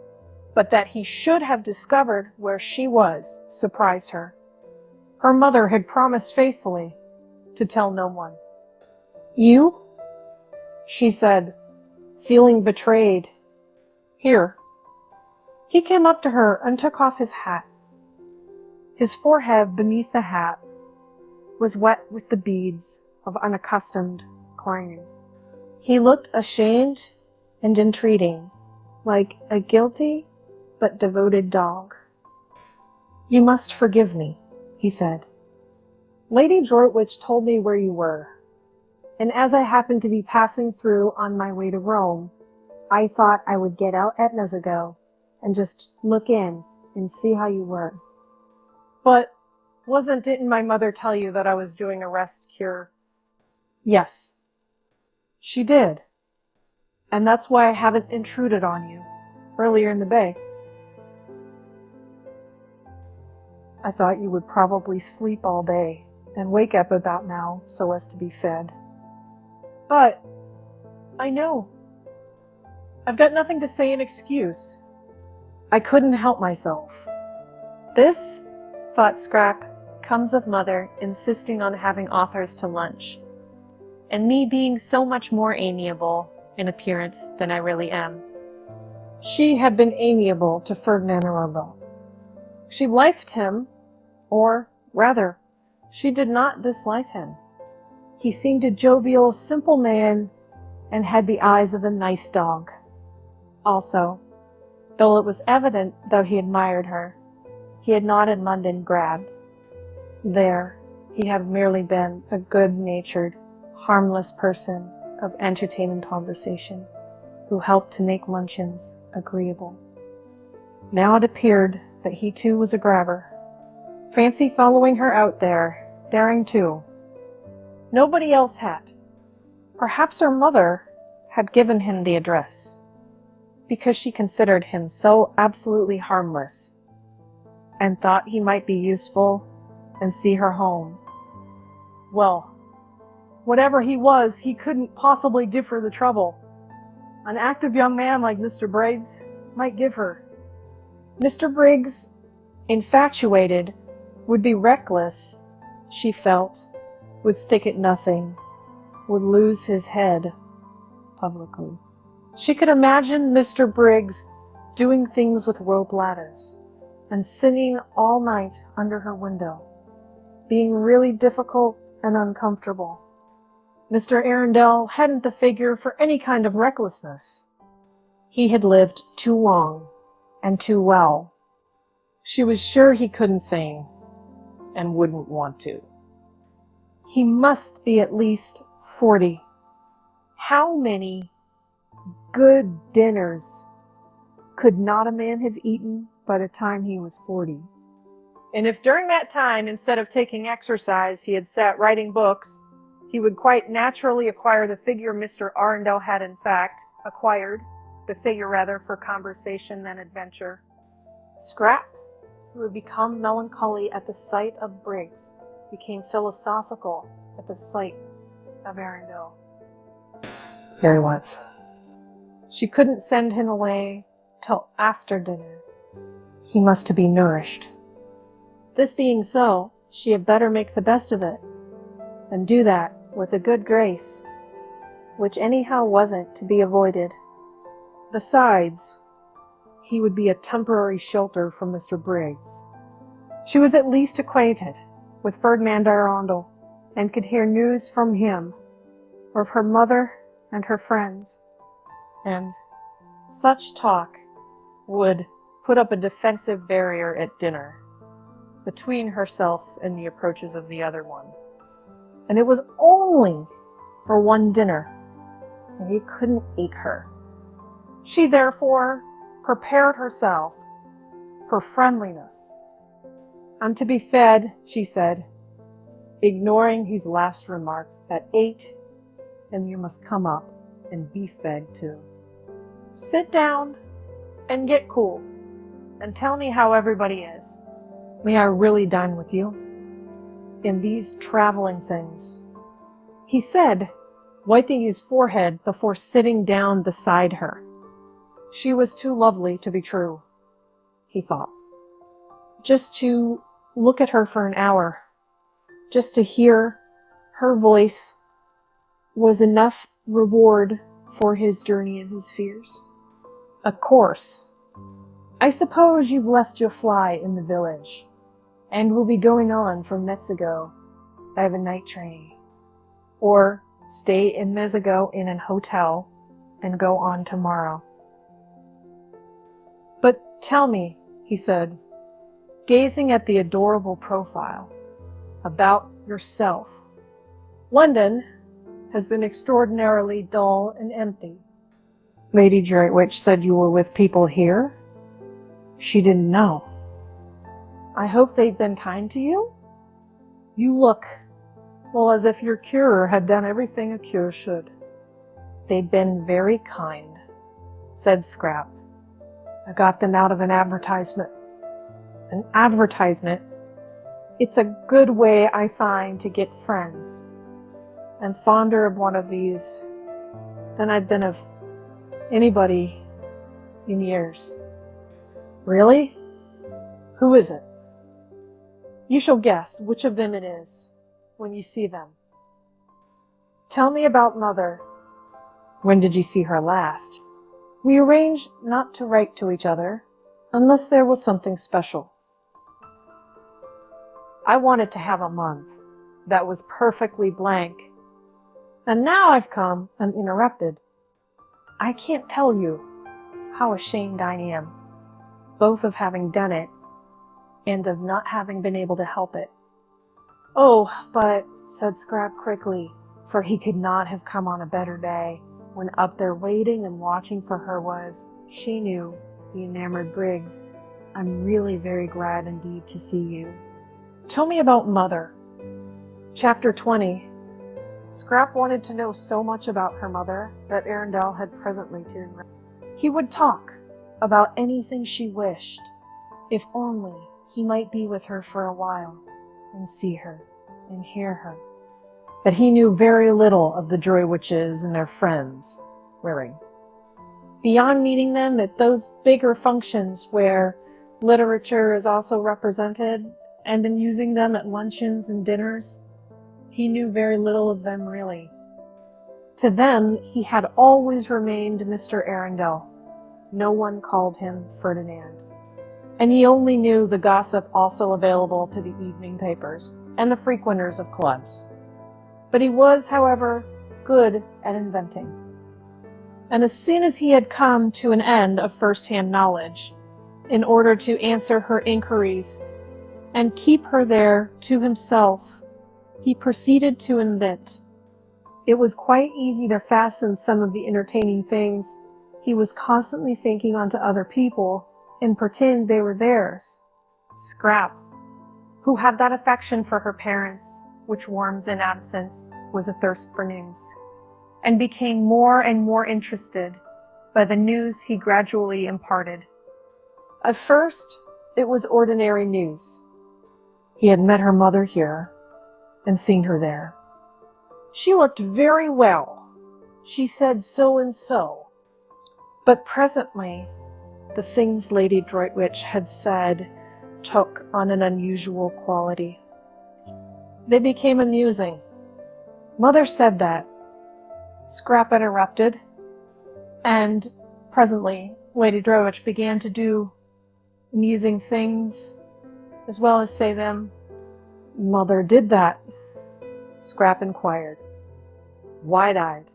S1: but that he should have discovered where she was surprised her. Her mother had promised faithfully to tell no one. You? She said, feeling betrayed. Here. He came up to her and took off his hat. His forehead beneath the hat was wet with the beads of unaccustomed clanging. He looked ashamed and entreating, like a guilty but devoted dog. You must forgive me, he said. Lady Droitwich told me where you were, and as I happened to be passing through on my way to Rome, I thought I would get out at Mezzago and just look in and see how you were. But didn't my mother tell you that I was doing a rest cure? Yes, she did. And that's why I haven't intruded on you earlier in the day. I thought you would probably sleep all day and wake up about now so as to be fed. But I know. I've got nothing to say in excuse. I couldn't help myself. This, thought Scrap, comes of Mother insisting on having authors to lunch, and me being so much more amiable in appearance than I really am. She had been amiable to Ferdinand Arundel. She liked him, or rather, she did not dislike him. He seemed a jovial, simple man, and had the eyes of a nice dog. Also, though it was evident that he admired her, he had not in London grabbed. There, he had merely been a good-natured, harmless person of entertaining conversation, who helped to make luncheons agreeable. Now it appeared that he too was a grabber. Fancy following her out there, daring too. Nobody else had. Perhaps her mother had given him the address, because she considered him so absolutely harmless, and thought he might be useful and see her home. Well, whatever he was, he couldn't possibly give her the trouble. An active young man like Mr. Briggs might give her. Mr. Briggs, infatuated, would be reckless, she felt, would stick at nothing, would lose his head publicly. She could imagine Mr. Briggs doing things with rope ladders and singing all night under her window, being really difficult and uncomfortable. Mr. Arundel hadn't the figure for any kind of recklessness. He had lived too long and too well. She was sure he couldn't sing and wouldn't want to. He must be at least 40. How many good dinners could not a man have eaten by the time he was 40? And if during that time, instead of taking exercise, he had sat writing books, he would quite naturally acquire the figure Mr. Arundel had in fact acquired, the figure rather for conversation than adventure. Scrap, who had become melancholy at the sight of Briggs, became philosophical at the sight of Arundel.
S2: There he was.
S1: She couldn't send him away till after dinner.
S2: He must to be nourished.
S1: This being so, she had better make the best of it, and do that with a good grace, which anyhow wasn't to be avoided. Besides, he would be a temporary shelter from Mr. Briggs. She was at least acquainted with Ferdinand Arundel, and could hear news from him of her mother and her friends, and such talk would put up a defensive barrier at dinner between herself and the approaches of the other one. And it was only for one dinner, and he couldn't ache her. She therefore prepared herself for friendliness. "I'm to be fed," she said, ignoring his last remark, "at 8, and you must come up and be fed too. Sit down and get cool, and tell me how everybody is. May I really dine with you in these traveling things?" he said, wiping his forehead before sitting down beside her. She was too lovely to be true, he thought. Just to look at her for an hour, just to hear her voice, was enough reward for his journey and his fears. "Of course. I suppose you've left your fly in the village, and will be going on from Mezzago by the night train, or stay in Mezzago in an hotel and go on tomorrow. But tell me," he said, gazing at the adorable profile, "about yourself. London, has been extraordinarily dull and empty.
S2: Lady Droitwich said you were with people here? She didn't know.
S1: I hope they've been kind to you? You look, well, as if your curer had done everything a cure should.
S2: They've been very kind, said Scrap. I got them out of an advertisement.
S1: An advertisement? It's a good way, I find, to get friends. I'm fonder of one of these than I've been of anybody in years.
S2: Really?
S1: Who is it? You shall guess which of them it is when you see them. Tell me about Mother.
S2: When did you see her last?
S1: We arranged not to write to each other unless there was something special. I wanted to have a month that was perfectly blank, and now I've come uninterrupted. I can't tell you how ashamed I am, both of having done it and of not having been able to help it. Oh, but, said Scrap quickly, for he could not have come on a better day, when up there waiting and watching for her was, she knew, the enamored Briggs. I'm really very glad indeed to see you. Tell me about Mother. Chapter 20. Scrap wanted to know so much about her mother that Arundel had presently to him. He would talk about anything she wished, if only he might be with her for a while, and see her, and hear her. That he knew very little of the Droitwiches and their friends, Waring. Beyond meeting them at those bigger functions where literature is also represented, and amusing them at luncheons and dinners, he knew very little of them really. To them, he had always remained Mr. Arundel. No one called him Ferdinand. And he only knew the gossip also available to the evening papers and the frequenters of clubs. But he was, however, good at inventing. And as soon as he had come to an end of first-hand knowledge, in order to answer her inquiries and keep her there to himself, he proceeded to invent. It was quite easy to fasten some of the entertaining things he was constantly thinking onto other people and pretend they were theirs. Scrap, who had that affection for her parents which warms in absence, was athirst for news, and became more and more interested by the news he gradually imparted. At first, it was ordinary news. He had met her mother here, and seen her there. She looked very well. She said so and so. But presently, the things Lady Droitwich had said took on an unusual quality. They became amusing. Mother said that. Scrap interrupted, and presently Lady Droitwich began to do amusing things, as well as say them. Mother did that? Scrap inquired, wide-eyed.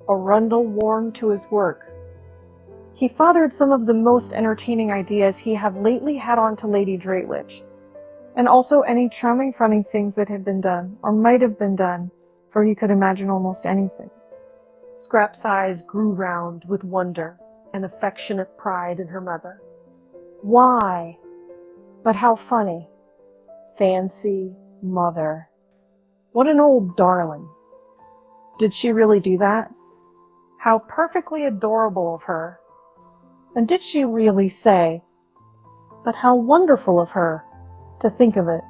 S1: Arundel warmed to his work. He fathered some of the most entertaining ideas he had lately had on to Lady Droitwich, and also any charming funny things that had been done, or might have been done, for he could imagine almost anything. Scrap's eyes grew round with wonder and affectionate pride in her mother. Why? But how funny. Fancy Mother. What an old darling. Did she really do that? How perfectly adorable of her. And did she really say? But how wonderful of her to think of it.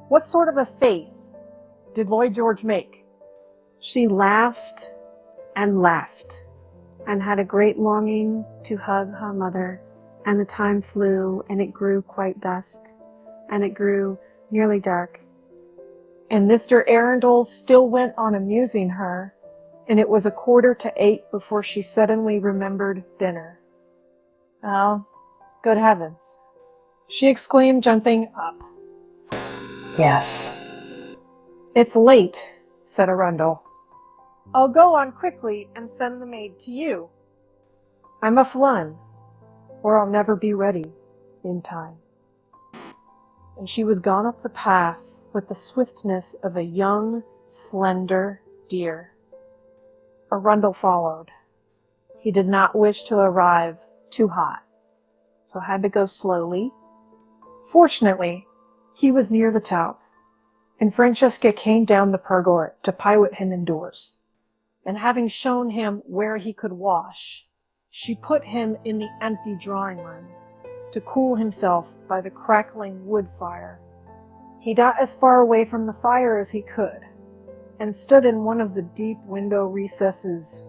S1: What sort of a face did Lloyd George make? She laughed, and had a great longing to hug her mother, and the time flew, and it grew quite dusk, and it grew nearly dark. And Mr. Arundel still went on amusing her, and it was 7:45 before she suddenly remembered dinner. Oh, good heavens! She exclaimed, jumping up.
S2: Yes.
S1: It's late, said Arundel. I'll go on quickly and send the maid to you. I must run, or I'll never be ready in time. And she was gone up the path with the swiftness of a young, slender dear. Arundel followed. He did not wish to arrive too hot, so had to go slowly. Fortunately, he was near the tub, and Francesca came down the pergola to pilot him indoors. And having shown him where he could wash, she put him in the empty drawing room to cool himself by the crackling wood fire. He got as far away from the fire as he could, and stood in one of the deep window recesses,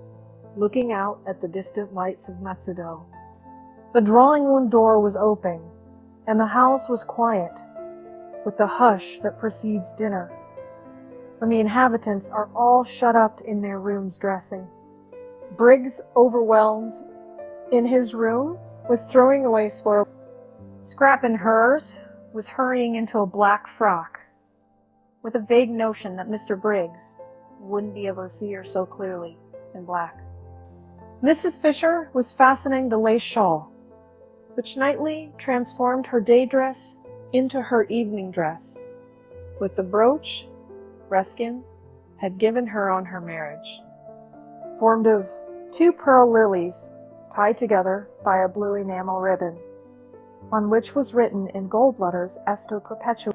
S1: looking out at the distant lights of Mazzedo. The drawing room door was open, and the house was quiet, with the hush that precedes dinner, when the inhabitants are all shut up in their rooms dressing. Briggs, overwhelmed in his room, was throwing away spoil. Scrap in hers was hurrying into a black frock, with a vague notion that Mr. Briggs wouldn't be able to see her so clearly in black. Mrs. Fisher was fastening the lace shawl, which nightly transformed her day dress into her evening dress, with the brooch Ruskin had given her on her marriage, formed of 2 pearl lilies tied together by a blue enamel ribbon, on which was written in gold letters Esther Perpetua.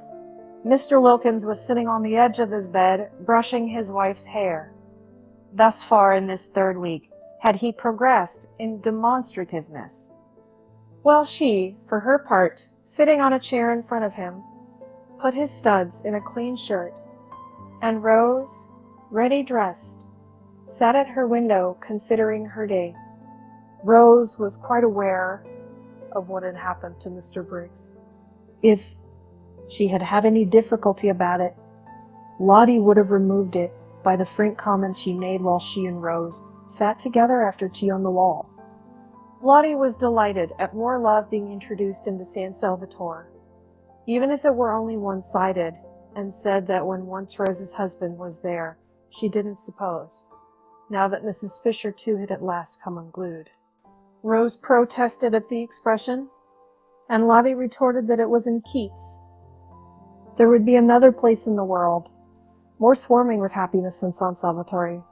S1: Mr. Wilkins was sitting on the edge of his bed, brushing his wife's hair. Thus far in this 3rd week had he progressed in demonstrativeness, while she, for her part, sitting on a chair in front of him, put his studs in a clean shirt, and Rose, ready dressed, sat at her window considering her day. Rose was quite aware of what had happened to Mr. Briggs. If she had had any difficulty about it, Lottie would have removed it by the frank comments she made while she and Rose sat together after tea on the wall. Lottie was delighted at more love being introduced into San Salvatore, even if it were only one-sided, and said that when once Rose's husband was there, she didn't suppose, now that Mrs. Fisher too had at last come unglued. Rose protested at the expression, and Lottie retorted that it was in Keats. There would be another place in the world, more swarming with happiness than San Salvatore.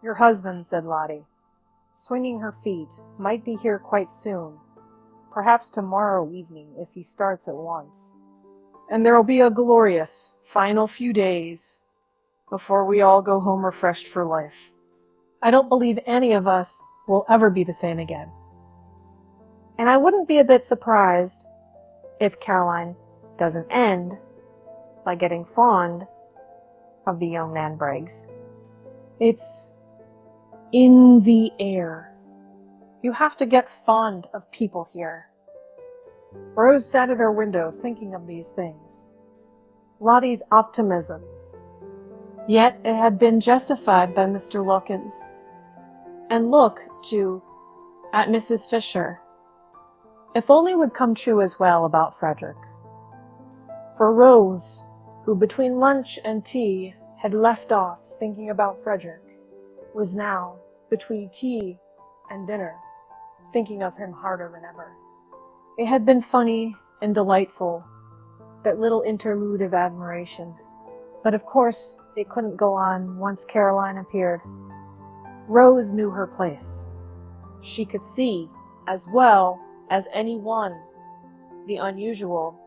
S1: Your husband, said Lottie, swinging her feet, might be here quite soon, perhaps tomorrow evening if he starts at once. And there'll be a glorious final few days before we all go home refreshed for life. I don't believe any of us will ever be the same again. And I wouldn't be a bit surprised if Caroline doesn't end by getting fond of the young man Briggs. It's in the air. You have to get fond of people here. Rose sat at her window thinking of these things. Lottie's optimism. Yet it had been justified by Mr. Wilkins. And look, too, at Mrs. Fisher. If only would come true as well about Frederick. For Rose, who between lunch and tea had left off thinking about Frederick, was now, between tea and dinner, thinking of him harder than ever. It had been funny and delightful, that little interlude of admiration. But of course, it couldn't go on once Caroline appeared. Rose knew her place. She could see, as well as any one, the unusual,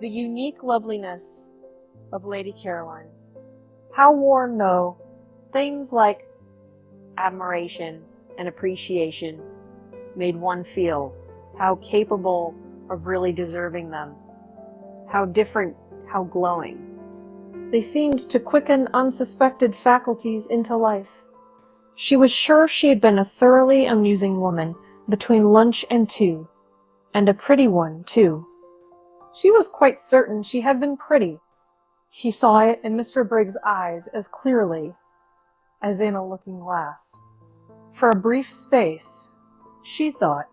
S1: the unique loveliness of Lady Caroline. How warm, though, things like admiration and appreciation made one feel, how capable of really deserving them, how different, how glowing. They seemed to quicken unsuspected faculties into life. She was sure she had been a thoroughly amusing woman between lunch and 2, and a pretty one, too. She was quite certain she had been pretty. She saw it in Mr. Briggs' eyes as clearly as in a looking glass. For a brief space, she thought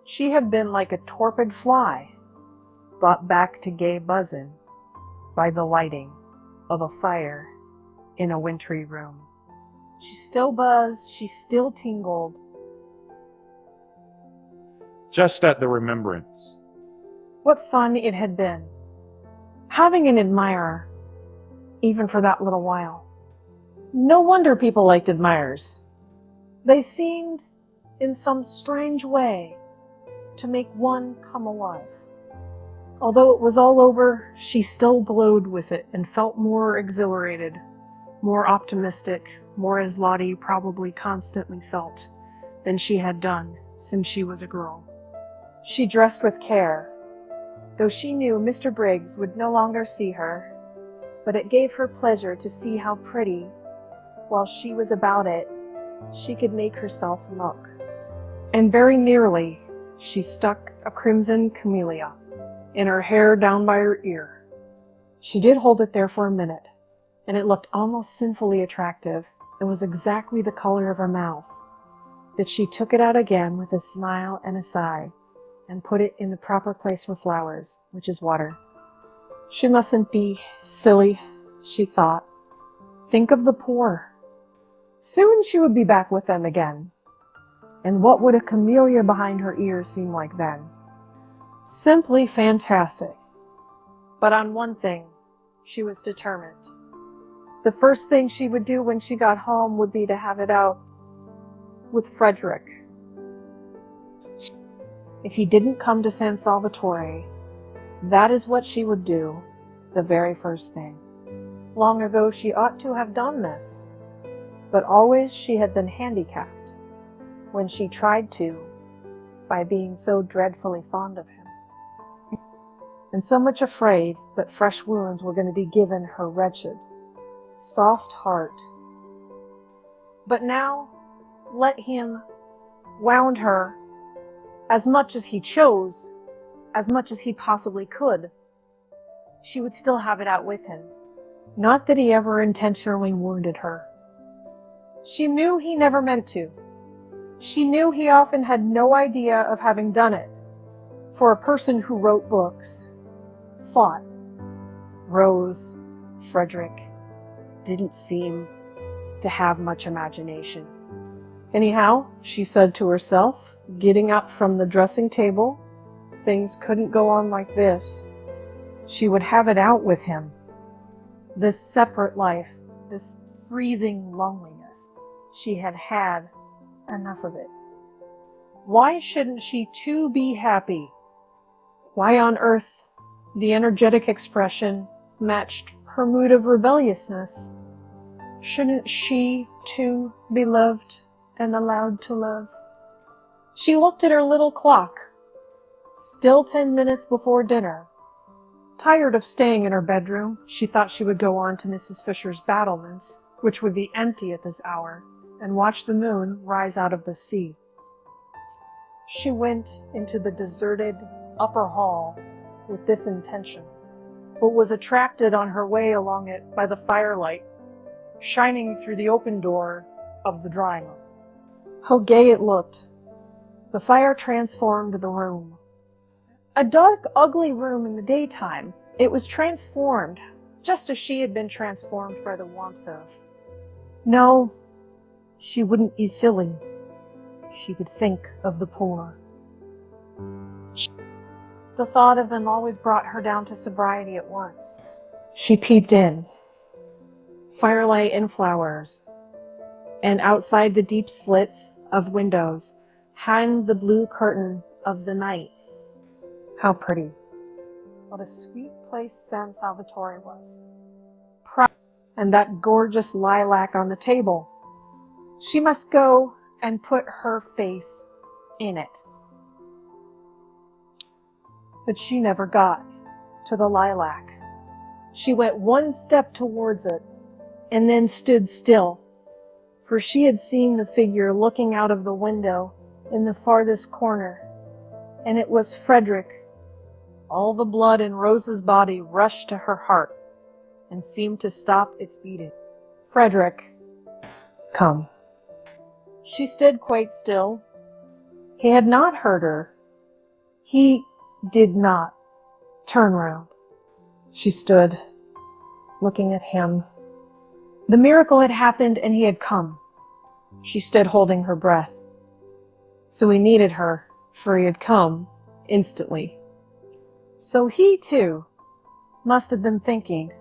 S1: she had been like a torpid fly, brought back to gay buzzing by the lighting of a fire in a wintry room. She still buzzed, she still tingled.
S4: Just at the remembrance.
S1: What fun it had been, having an admirer, even for that little while. No wonder people liked admirers. They seemed, in some strange way, to make one come alive. Although it was all over, she still glowed with it and felt more exhilarated, more optimistic, more as Lottie probably constantly felt, than she had done since she was a girl. She dressed with care, though she knew Mr. Briggs would no longer see her, but it gave her pleasure to see how pretty, while she was about it, she could make herself look. And very nearly, she stuck a crimson camellia in her hair down by her ear. She did hold it there for a minute, and it looked almost sinfully attractive and was exactly the color of her mouth. That she took it out again with a smile and a sigh, and put it in the proper place for flowers, which is water. She mustn't be silly, she thought. Think of the poor. Soon she would be back with them again. And what would a camellia behind her ear seem like then? Simply fantastic. But on one thing, she was determined. The first thing she would do when she got home would be to have it out with Frederick. If he didn't come to San Salvatore, that is what she would do, the very first thing. Long ago she ought to have done this, but always she had been handicapped, when she tried to, by being so dreadfully fond of him. And so much afraid that fresh wounds were going to be given her wretched, soft heart. But now, let him wound her as much as he chose, as much as he possibly could. She would still have it out with him. Not that he ever intentionally wounded her. She knew he never meant to. She knew he often had no idea of having done it. For a person who wrote books, fought, Rose, Frederick, didn't seem to have much imagination. Anyhow, she said to herself, getting up from the dressing table, things couldn't go on like this. She would have it out with him. This separate life, this freezing loneliness. She had had enough of it. Why shouldn't she too be happy? Why on earth the energetic expression matched her mood of rebelliousness? Shouldn't she too be loved and allowed to love? She looked at her little clock. Still 10 minutes before dinner. Tired of staying in her bedroom, she thought she would go on to Mrs. Fisher's battlements, which would be empty at this hour, and watch the moon rise out of the sea. She went into the deserted upper hall with this intention, but was attracted on her way along it by the firelight shining through the open door of the drawing room. How gay it looked! The fire transformed the room. A dark, ugly room in the daytime, it was transformed, just as she had been transformed by the warmth of. No, she wouldn't be silly. She could think of the poor. The thought of them always brought her down to sobriety at once. She peeped in. Firelight and flowers. And outside the deep slits of windows hung the blue curtain of the night. How pretty. What a sweet place San Salvatore was. And that gorgeous lilac on the table. She must go and put her face in it. But she never got to the lilac. She went one step towards it and then stood still, for she had seen the figure looking out of the window in the farthest corner, and it was Frederick. All the blood in Rose's body rushed to her heart and seemed to stop its beating. Frederick, come. She stood quite still. He had not heard her. He did not turn round. She stood, looking at him. The miracle had happened and he had come. She stood holding her breath. So he needed her, for he had come instantly. So he, too, must have been thinking,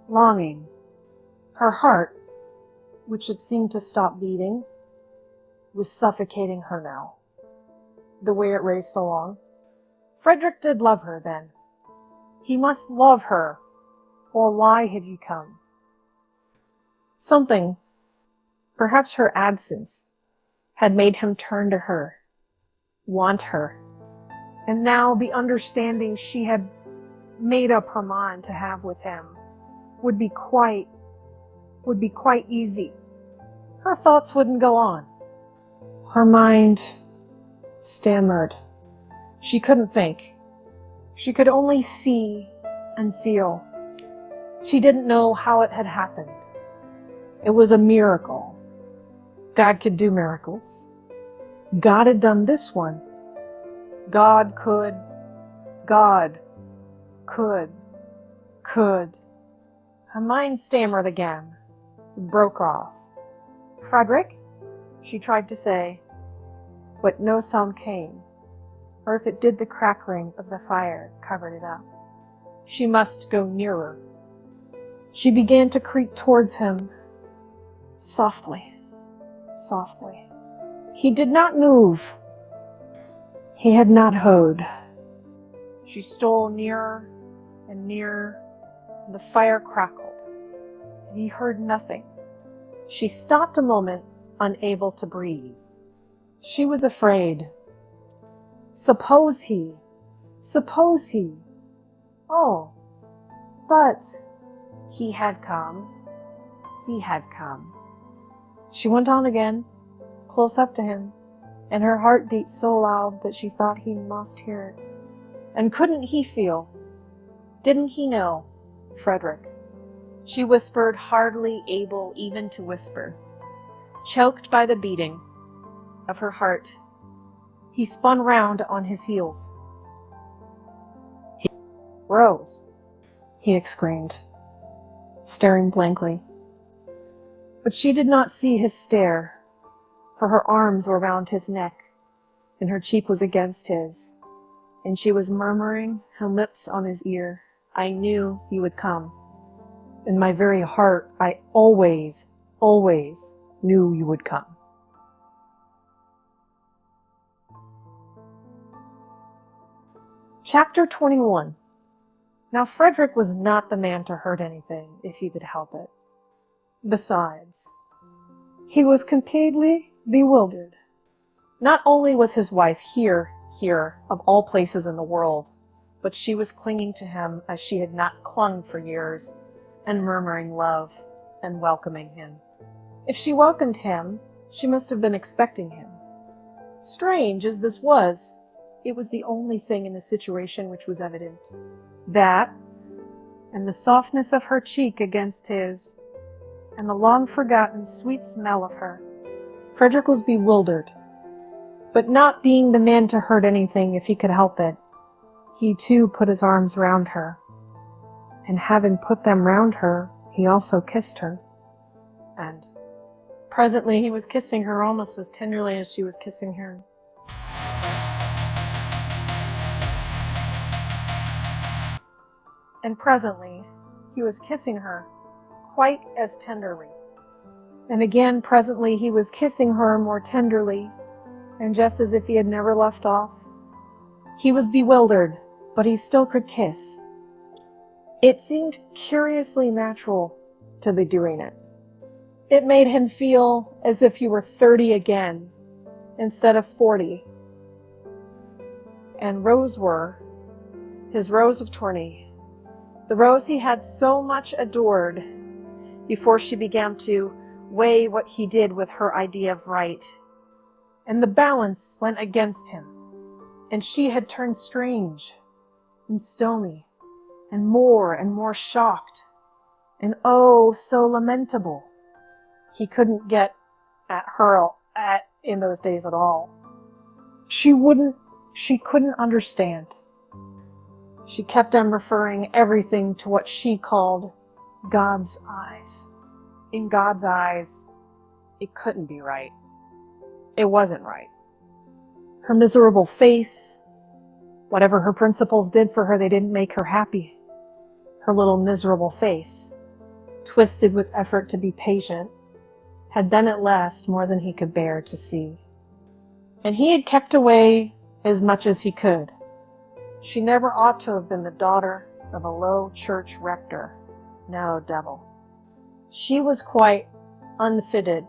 S1: longing. Her heart which had seemed to stop beating, was suffocating her now, the way it raced along. Frederick did love her then. He must love her, or why had he come? Something, perhaps her absence, had made him turn to her, want her, and now the understanding she had made up her mind to have with him would be quite easy. Her thoughts wouldn't go on. Her mind stammered. She couldn't think. She could only see and feel. She didn't know how it had happened. It was a miracle. God could do miracles. God had done this one. God could. Her mind stammered again, broke off. Frederick, she tried to say, but no sound came, or if it did, the crackling of the fire covered it up. She must go nearer. She began to creep towards him, softly, softly. He did not move. He had not hoed. She stole nearer and nearer, and the fire crackled, and he heard nothing. She stopped a moment, unable to breathe. She was afraid. Suppose he. Oh, but he had come. She went on again, close up to him, and her heart beat so loud that she thought he must hear it. And couldn't he feel? Didn't he know? Frederick. She whispered, hardly able even to whisper, choked by the beating of her heart. He spun round on his heels. Rose, he exclaimed, staring blankly. But she did not see his stare, for her arms were round his neck, and her cheek was against his, and she was murmuring, her lips on his ear, I knew you would come. In my very heart, I always knew you would come. Chapter 21. Now Frederick was not the man to hurt anything, if he could help it. Besides, he was completely bewildered. Not only was his wife here, of all places in the world, but she was clinging to him as she had not clung for years, and murmuring love and welcoming him. If she welcomed him, she must have been expecting him. Strange as this was, it was the only thing in the situation which was evident. That, and the softness of her cheek against his, and the long-forgotten sweet smell of her. Frederick was bewildered, but not being the man to hurt anything if he could help it, he too put his arms round her, and having put them round her, he also kissed her. And presently he was kissing her almost as tenderly as she was kissing him. And presently he was kissing her quite as tenderly. And again presently he was kissing her more tenderly, and just as if he had never left off. He was bewildered, but he still could kiss. It seemed curiously natural to be doing it. It made him feel as if he were 30 again, instead of 40. And Rose were, his Rose of 20, the Rose he had so much adored before she began to weigh what he did with her idea of right. And the balance went against him, and she had turned strange and stony, and more shocked, and oh, so lamentable. He couldn't get at her in those days at all. She couldn't understand. She kept on referring everything to what she called God's eyes. In God's eyes, it couldn't be right. It wasn't right. Her miserable face, whatever her principles did for her, they didn't make her happy. Her little miserable face, twisted with effort to be patient, had then at last more than he could bear to see. And he had kept away as much as he could. She never ought to have been the daughter of a low church rector, no devil. She was quite unfitted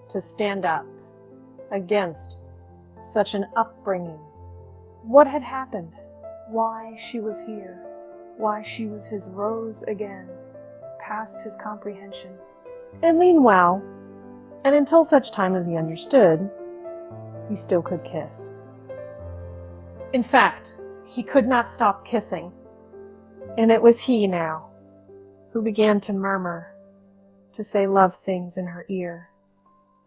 S1: to stand up against such an upbringing. What had happened? Why she was here? Why she was his Rose again, past his comprehension. And meanwhile, and until such time as he understood, he still could kiss. In fact, he could not stop kissing, and it was he now who began to murmur, to say love things in her ear,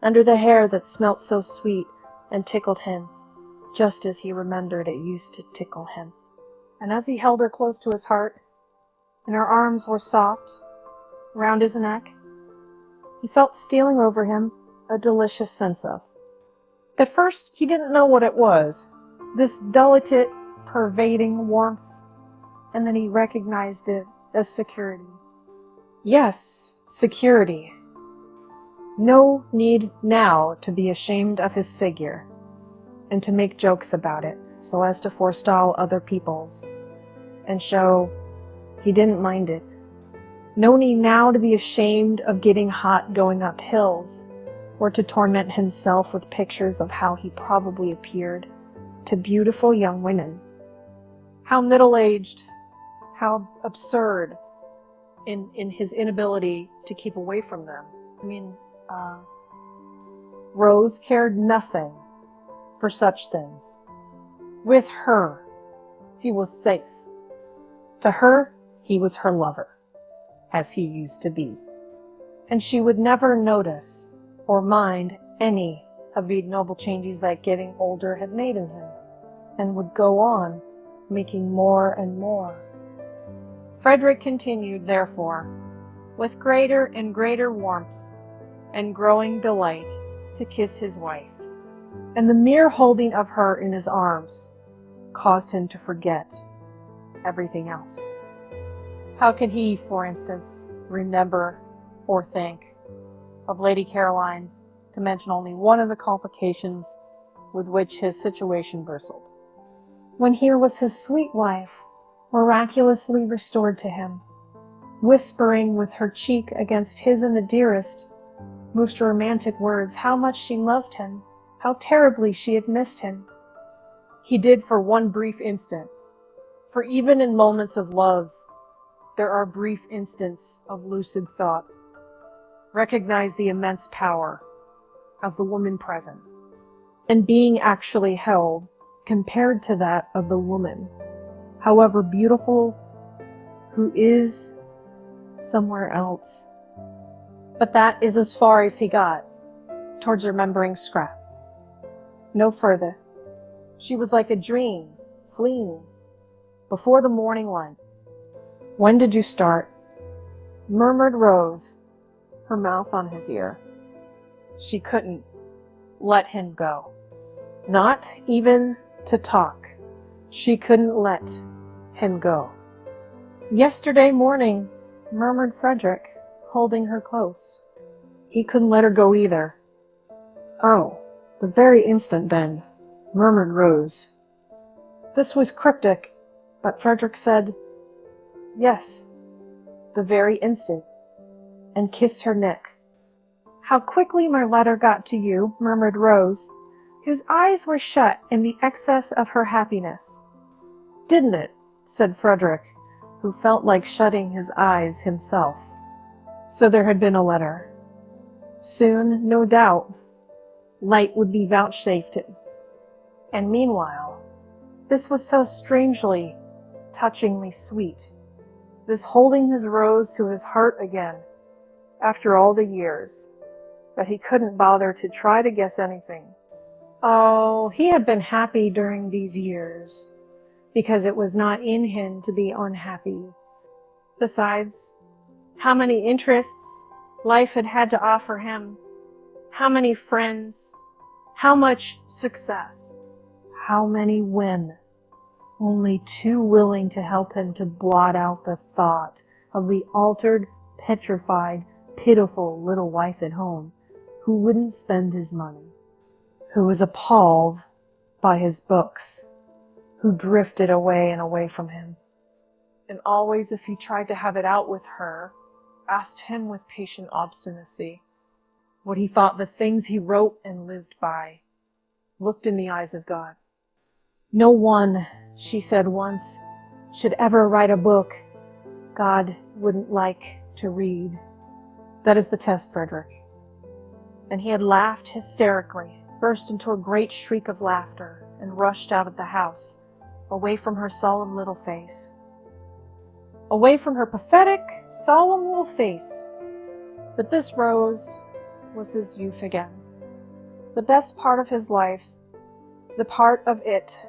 S1: under the hair that smelt so sweet and tickled him, just as he remembered it used to tickle him. And as he held her close to his heart, and her arms were soft round his neck, he felt stealing over him a delicious sense of. At first, he didn't know what it was, this delicate, pervading warmth, and then he recognized it as security. Yes, security. No need now to be ashamed of his figure, and to make jokes about it, so as to forestall other people's, and show he didn't mind it. No need now to be ashamed of getting hot going up hills, or to torment himself with pictures of how he probably appeared to beautiful young women. How middle-aged, how absurd in his inability to keep away from them. I mean, Rose cared nothing for such things. With her, he was safe. To her, he was her lover, as he used to be. And she would never notice or mind any of the ignoble changes that getting older had made in him, and would go on making more and more. Frederick continued, therefore, with greater and greater warmth and growing delight, to kiss his wife, and the mere holding of her in his arms caused him to forget everything else. How could he, for instance, remember or think of Lady Caroline, to mention only one of the complications with which his situation bristled, when here was his sweet wife, miraculously restored to him, whispering with her cheek against his in the dearest, most romantic words how much she loved him, how terribly she had missed him. He did for one brief instant, for even in moments of love, there are brief instants of lucid thought, recognize the immense power of the woman present, and being actually held compared to that of the woman, however beautiful, who is somewhere else. But that is as far as he got towards remembering Scrap. No further. She was like a dream, fleeing before the morning light. When did you start? Murmured Rose, her mouth on his ear. She couldn't let him go. Not even to talk. She couldn't let him go. Yesterday morning, murmured Frederick, holding her close. He couldn't let her go either. Oh, the very instant then, murmured Rose. This was cryptic, but Frederick said, yes, the very instant, and kissed her neck. How quickly my letter got to you, murmured Rose, whose eyes were shut in the excess of her happiness. Didn't it? Said Frederick, who felt like shutting his eyes himself. So there had been a letter. Soon, no doubt, light would be vouchsafed him. And meanwhile, this was so strangely, touchingly sweet, this holding his Rose to his heart again, after all the years, that he couldn't bother to try to guess anything. Oh, he had been happy during these years, because it was not in him to be unhappy. Besides, how many interests life had had to offer him, how many friends, how much success, how many women, only too willing to help him to blot out the thought of the altered, petrified, pitiful little wife at home, who wouldn't spend his money, who was appalled by his books, who drifted away and away from him, and always, if he tried to have it out with her, asked him with patient obstinacy what he thought the things he wrote and lived by looked in the eyes of God. No one, she said once, should ever write a book God wouldn't like to read. That is the test, Frederick. And he had laughed hysterically, burst into a great shriek of laughter, and rushed out of the house, away from her solemn little face. Away from her pathetic, solemn little face. But this Rose was his youth again. The best part of his life, the part of it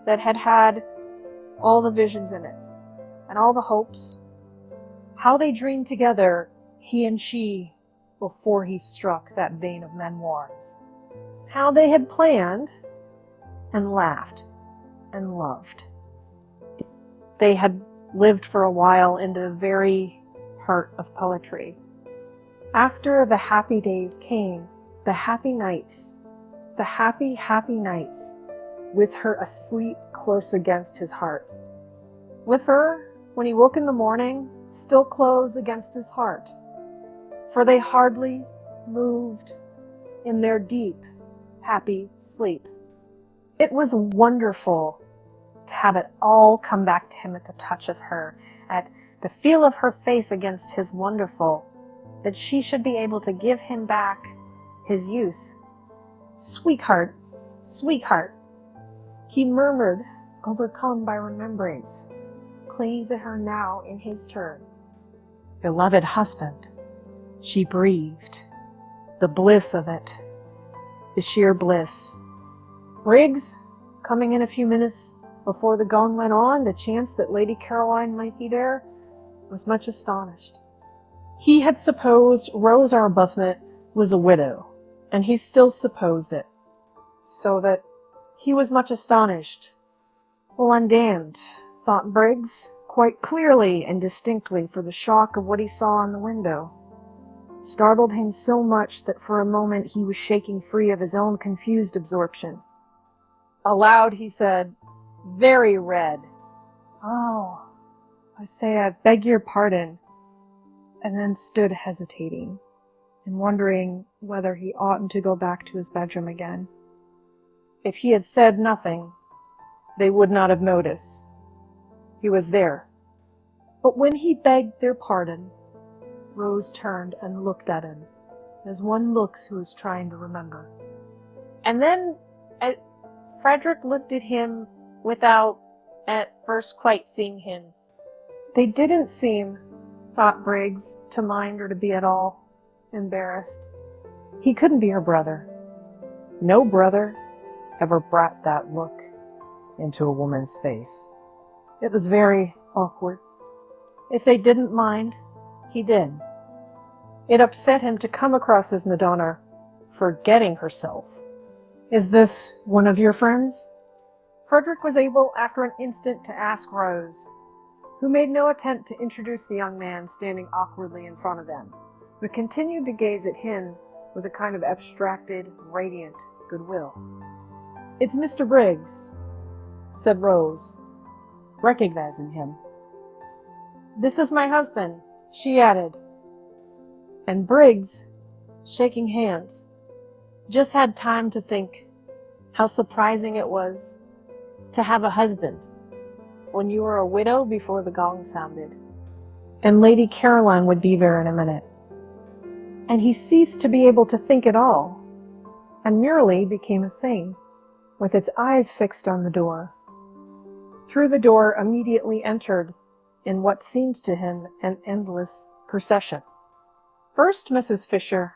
S1: that had had all the visions in it, and all the hopes. How they dreamed together, he and she, before he struck that vein of memoirs. How they had planned, and laughed, and loved. They had lived for a while in the very heart of poetry. After the happy days came the happy nights, the happy, happy nights, with her asleep close against his heart. With her, when he woke in the morning, still close against his heart. For they hardly moved in their deep, happy sleep. It was wonderful to have it all come back to him at the touch of her, at the feel of her face against his wonderful, that she should be able to give him back his youth. Sweetheart, sweetheart, he murmured, overcome by remembrance, clinging to her now in his turn. Beloved husband, she breathed, the bliss of it, the sheer bliss. Briggs, coming in a few minutes before the gong went on, the chance that Lady Caroline might be there, was much astonished. He had supposed Rose Arbuthnot was a widow, and he still supposed it, so that he was much astonished. Well, I'm damned, thought Briggs, quite clearly and distinctly, for the shock of what he saw in the window startled him so much that for a moment he was shaking free of his own confused absorption. Aloud he said, very red, "Oh, I say, I beg your pardon," and then stood hesitating and wondering whether he oughtn't to go back to his bedroom again. If he had said nothing, they would not have noticed. He was there. But when he begged their pardon, Rose turned and looked at him, as one looks who is trying to remember. And then Frederick looked at him without at first quite seeing him. They didn't seem, thought Briggs, to mind or to be at all embarrassed. He couldn't be her brother. No brother ever brought that look into a woman's face. It was very awkward. If they didn't mind, he did. It upset him to come across his Madonna forgetting herself. "Is this one of your friends?" Frederick was able, after an instant, to ask Rose, who made no attempt to introduce the young man standing awkwardly in front of them, but continued to gaze at him with a kind of abstracted, radiant goodwill. "It's Mr. Briggs," said Rose, recognizing him. "This is my husband," she added. And Briggs, shaking hands, just had time to think how surprising it was to have a husband when you were a widow before the gong sounded, and Lady Caroline would be there in a minute. And he ceased to be able to think at all, and merely became a thing, with its eyes fixed on the door. Through the door immediately entered, in what seemed to him an endless procession. First Mrs. Fisher,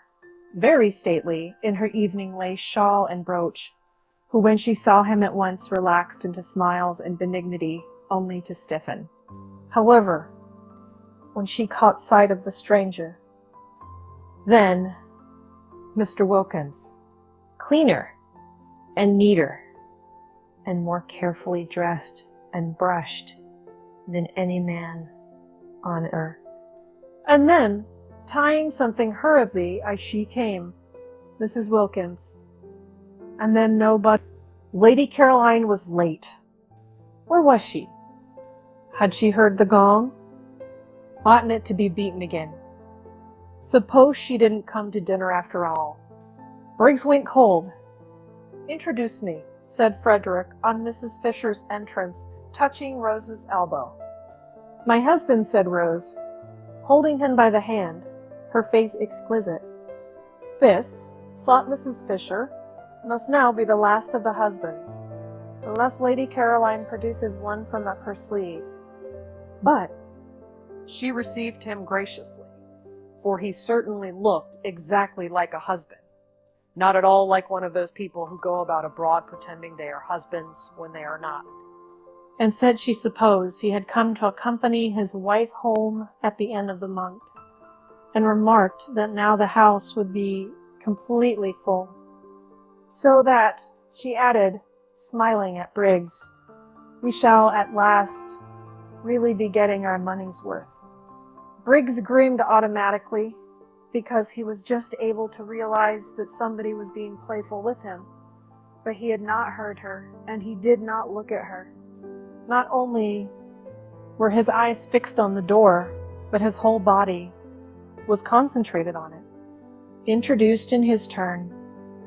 S1: very stately, in her evening lace shawl and brooch, who when she saw him at once relaxed into smiles and benignity, only to stiffen. However, when she caught sight of the stranger, then Mr. Wilkins, cleaner and neater and more carefully dressed and brushed than any man on earth. And then, tying something hurriedly as she came, Mrs. Wilkins. And then nobody. Lady Caroline was late. Where was she? Had she heard the gong? Oughtn't it to be beaten again? Suppose she didn't come to dinner after all. Briggs went cold. Introduce me, said Frederick on Mrs. Fisher's entrance, touching Rose's elbow. My husband, said Rose, holding him by the hand, her face exquisite. This, thought Mrs. Fisher, must now be the last of the husbands, unless Lady Caroline produces one from up her sleeve. But she received him graciously, for he certainly looked exactly like a husband, not at all like one of those people who go about abroad pretending they are husbands when they are not, and said she supposed he had come to accompany his wife home at the end of the month, and remarked that now the house would be completely full. So that, she added, smiling at Briggs, we shall at last really be getting our money's worth. Briggs grinned automatically, because he was just able to realize that somebody was being playful with him, but he had not heard her, and he did not look at her. Not only were his eyes fixed on the door, but his whole body was concentrated on it. Introduced in his turn,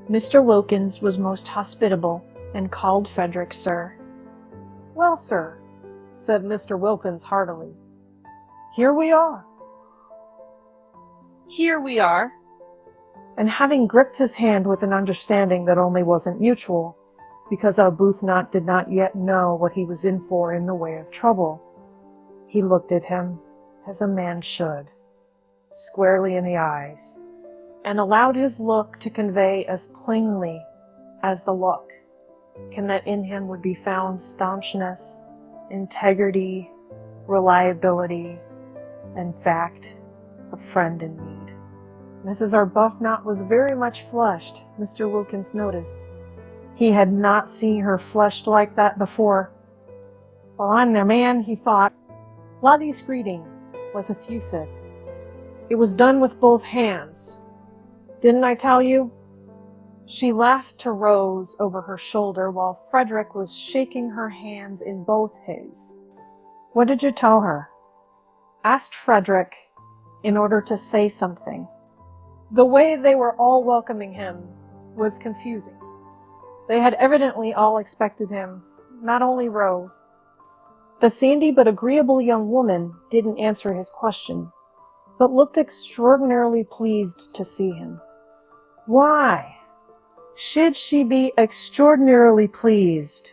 S1: Mr. Wilkins was most hospitable and called Frederick sir. Well, sir, said Mr. Wilkins heartily, here we are. Here we are. And having gripped his hand with an understanding that only wasn't mutual, because Arbuthnot did not yet know what he was in for in the way of trouble, he looked at him as a man should, squarely in the eyes, and allowed his look to convey as plainly as the look can that in him would be found staunchness, integrity, reliability, in fact, a friend in need. Mrs. Arbuthnot was very much flushed, Mr. Wilkins noticed. He had not seen her flushed like that before. Well, I'm their man, he thought. Lotty's greeting was effusive. It was done with both hands. Didn't I tell you? She laughed to Rose over her shoulder while Frederick was shaking her hands in both his. What did you tell her? Asked Frederick, in order to say something. The way they were all welcoming him was confusing. They had evidently all expected him, not only Rose. The sandy but agreeable young woman didn't answer his question, but looked extraordinarily pleased to see him. Why should she be extraordinarily pleased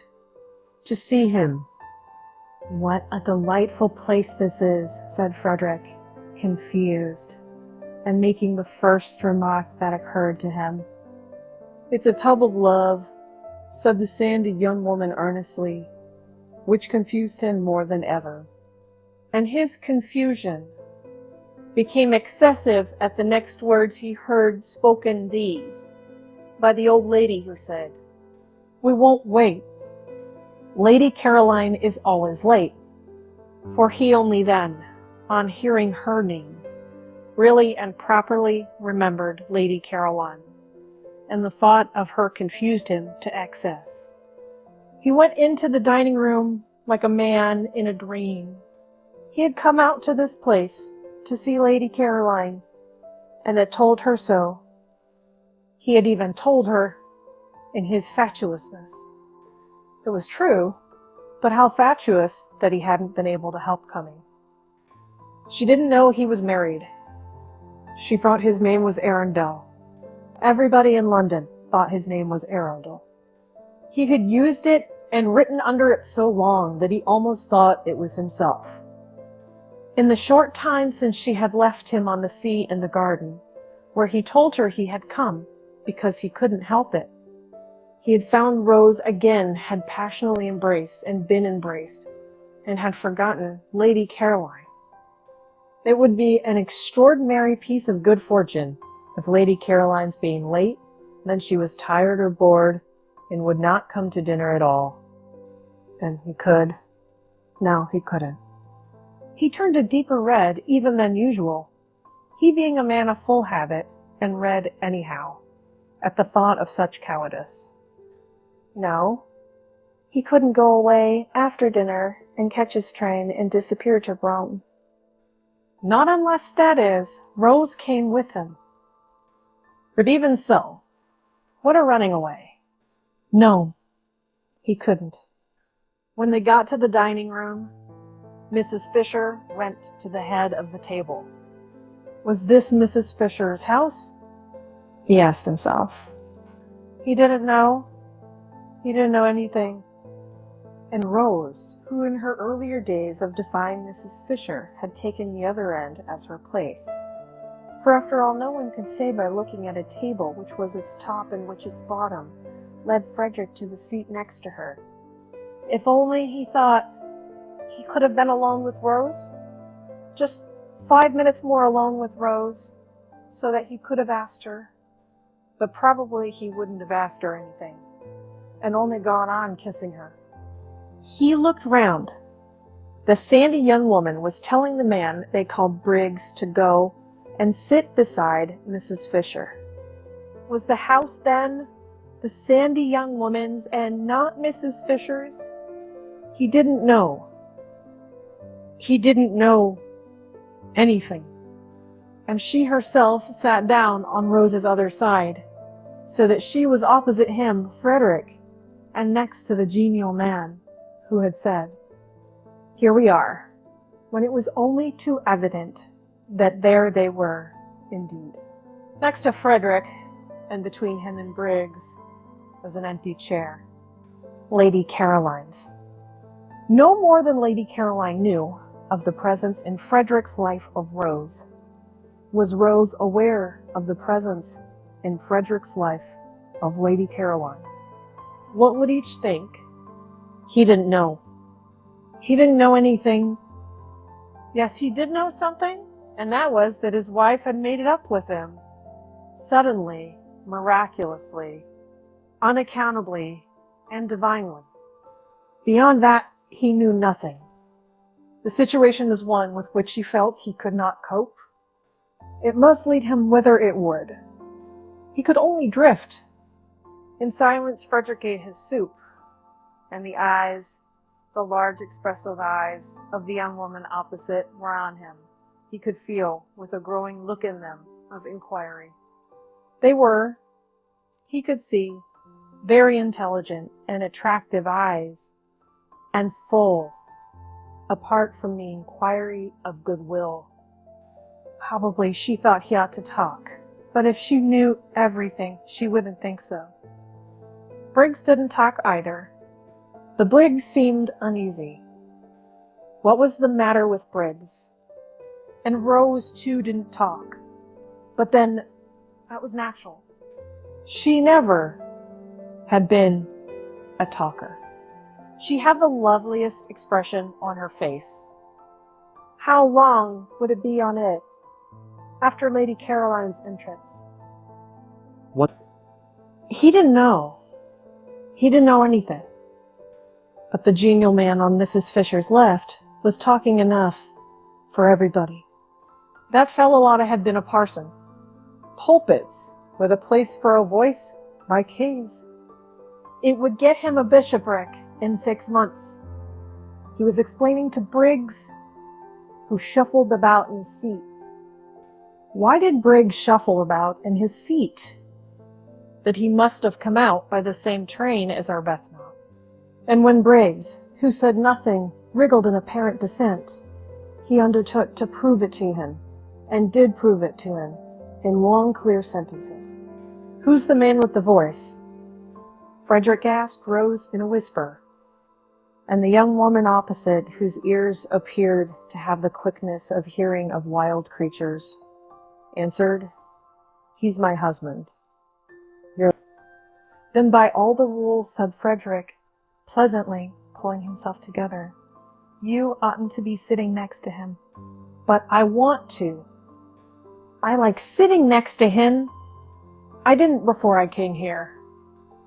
S1: to see him? What a delightful place this is, said Frederick, confused, and making the first remark that occurred to him. It's a tub of love, said the sandy young woman earnestly, which confused him more than ever. And his confusion became excessive at the next words he heard spoken these, by the old lady who said, We won't wait. Lady Caroline is always late, for he only then, on hearing her name, really and properly remembered Lady Caroline, and the thought of her confused him to excess. He went into the dining room like a man in a dream. He had come out to this place to see Lady Caroline, and had told her so. He had even told her in his fatuousness. It was true, but how fatuous that he hadn't been able to help coming. She didn't know he was married. She thought his name was Arundel. Everybody in London thought his name was Arundel. He had used it and written under it so long that he almost thought it was himself. In the short time since she had left him on the sea in the garden, where he told her he had come because he couldn't help it, he had found Rose again, had passionately embraced and been embraced, and had forgotten Lady Caroline. It would be an extraordinary piece of good fortune if Lady Caroline's being late meant she was tired or bored and would not come to dinner at all. And he could. No, he couldn't. He turned a deeper red even than usual, he being a man of full habit and red anyhow.
S2: at the thought of such cowardice. No, he couldn't go away after dinner and catch his train and disappear to Rome.
S1: Not unless, that is, Rose came with him. But even so, what a running away. No, he couldn't. When they got to the dining room, Mrs. Fisher went to the head of the table. Was this Mrs. Fisher's house? He asked himself. He didn't know. He didn't know anything. And Rose, who in her earlier days of defying Mrs. Fisher had taken the other end as her place. For after all, no one could say by looking at a table which was its top and which its bottom, led Frederick to the seat next to her. If only, he thought, he could have been alone with Rose? Just 5 minutes more alone with Rose, so that he could have asked her. But probably he wouldn't have asked her anything, and only gone on kissing her. He looked round. The sandy young woman was telling the man they called Briggs to go and sit beside Mrs. Fisher. Was the house, then, the sandy young woman's and not Mrs. Fisher's? He didn't know. He didn't know anything. And she herself sat down on Rose's other side, so that she was opposite him, Frederick, and next to the genial man who had said, "Here we are," when it was only too evident that there they were, indeed. Next to Frederick, and between him and Briggs, was an empty chair. Lady Caroline's. No more than Lady Caroline knew of the presence in Frederick's life of Rose, was Rose aware of the presence in Frederick's life of Lady Caroline. What would each think? He didn't know. He didn't know anything. Yes, he did know something, and that was that his wife had made it up with him. Suddenly, miraculously, unaccountably, and divinely. Beyond that, he knew nothing. The situation is one with which he felt he could not cope. It must lead him whither it would. He could only drift. In silence, Frederick ate his soup, and the eyes, the large expressive eyes of the young woman opposite, were on him. He could feel, with a growing look in them, of inquiry. They were, he could see, very intelligent and attractive eyes, and full, apart from the inquiry of goodwill. Probably she thought he ought to talk, but if she knew everything, she wouldn't think so. Briggs didn't talk either. The Briggs seemed uneasy. What was the matter with Briggs? And Rose, too, didn't talk. But then, that was natural. She never had been a talker. She had the loveliest expression on her face. How long would it be on it after Lady Caroline's entrance?
S5: What?
S1: He didn't know. He didn't know anything. But the genial man on Mrs. Fisher's left was talking enough for everybody. That fellow ought to have been a parson. Pulpits were the place for a voice by kings. It would get him a bishopric in 6 months. He was explaining to Briggs, who shuffled about in his seat. Why did Briggs shuffle about in his seat? That he must have come out by the same train as Arbuthnot. And when Briggs, who said nothing, wriggled in apparent dissent, he undertook to prove it to him, and did prove it to him, in long, clear sentences. "Who's the man with the voice?" Frederick asked Rose in a whisper, and the young woman opposite, whose ears appeared to have the quickness of hearing of wild creatures, answered, "He's my husband." Then by all the rules, said Frederick, pleasantly, pulling himself together, "you oughtn't to be sitting next to him." "But I want to." "I like sitting next to him. I didn't before I came here."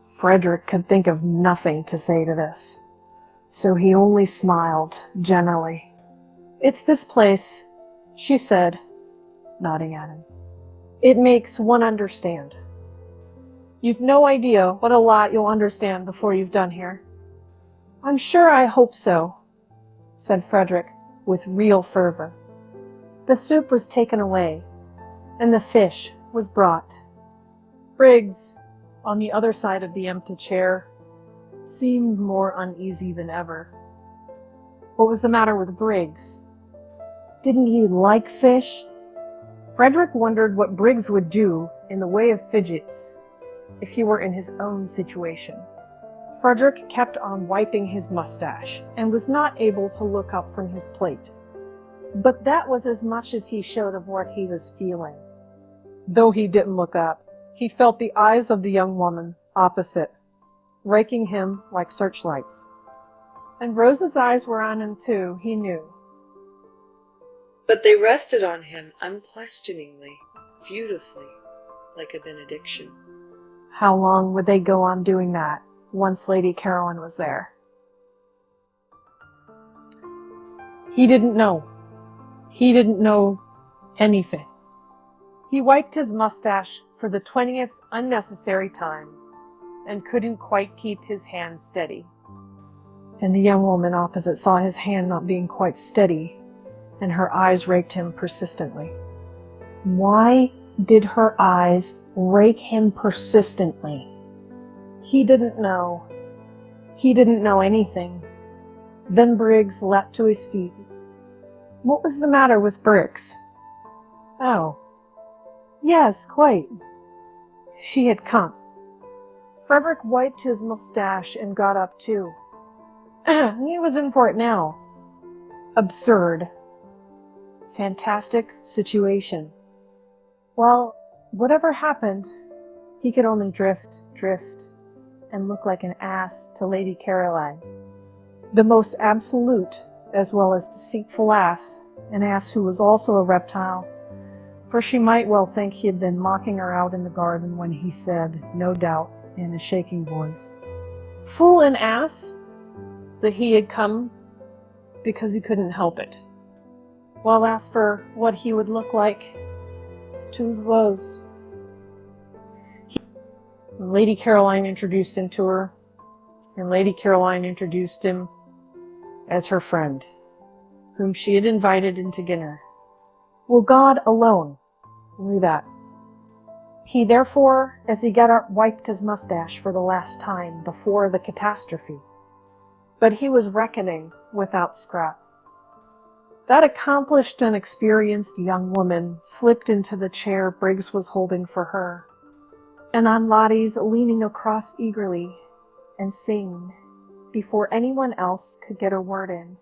S1: Frederick could think of nothing to say to this, so he only smiled gently. "It's this place," she said, nodding at him. "It makes one understand." You've no idea what a lot you'll understand before you've done here." "I'm sure I hope so," said Frederick with real fervor. The soup was taken away, and the fish was brought. Briggs, on the other side of the empty chair, seemed more uneasy than ever. What was the matter with Briggs? Didn't he like fish? Frederick wondered what Briggs would do in the way of fidgets if he were in his own situation. Frederick kept on wiping his mustache and was not able to look up from his plate. But that was as much as he showed of what he was feeling. Though he didn't look up, he felt the eyes of the young woman opposite, raking him like searchlights. And Rose's eyes were on him too, he knew.
S2: But they rested on him unquestioningly, beautifully, like a benediction.
S1: How long would they go on doing that once Lady Caroline was there? He didn't know. He didn't know anything. He wiped his mustache for the 20th unnecessary time and couldn't quite keep his hand steady. And the young woman opposite saw his hand not being quite steady, and her eyes raked him persistently. Why did her eyes rake him persistently? He didn't know. He didn't know anything. Then Briggs leapt to his feet. What was the matter with Briggs? Oh, yes, quite. She had come. Frederick wiped his mustache and got up too. He was in for it now. Absurd. Fantastic situation. Well, whatever happened, he could only drift, and look like an ass to Lady Caroline. The most absolute as well as deceitful ass, an ass who was also a reptile, for she might well think he had been mocking her out in the garden when he said, no doubt, in a shaking voice, "Fool and ass," that he had come because he couldn't help it. While as for what he would look like, to's woes. Lady Caroline introduced him to her, and Lady Caroline introduced him as her friend, whom she had invited into dinner. Well, God alone knew that. He therefore, as he got up, wiped his mustache for the last time before the catastrophe. But he was reckoning without Scrap. That accomplished and experienced young woman slipped into the chair Briggs was holding for her, and on Lottie's leaning across eagerly and singing before anyone else could get a word in.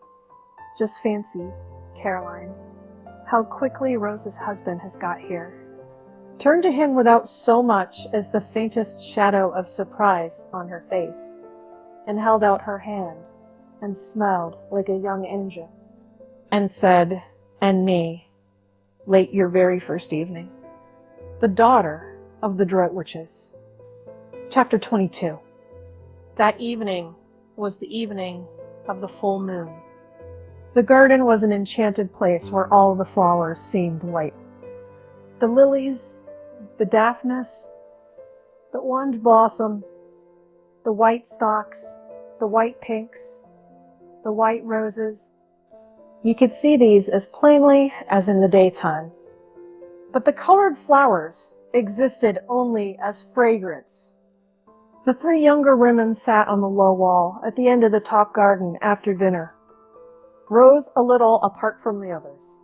S1: Just fancy, Caroline, how quickly Rose's husband has got here. Turned to him without so much as the faintest shadow of surprise on her face, and held out her hand, and smiled like a young angel, and said, "And me, late your very first evening, the daughter of the Droitwiches." Chapter 22. That evening was the evening of the full moon. The garden was an enchanted place where all the flowers seemed white. The lilies, the daphnes, the orange blossom, the white stalks, the white pinks, the white roses. You could see these as plainly as in the daytime. But the colored flowers existed only as fragrance. The three younger women sat on the low wall at the end of the top garden after dinner, Rose a little apart from the others,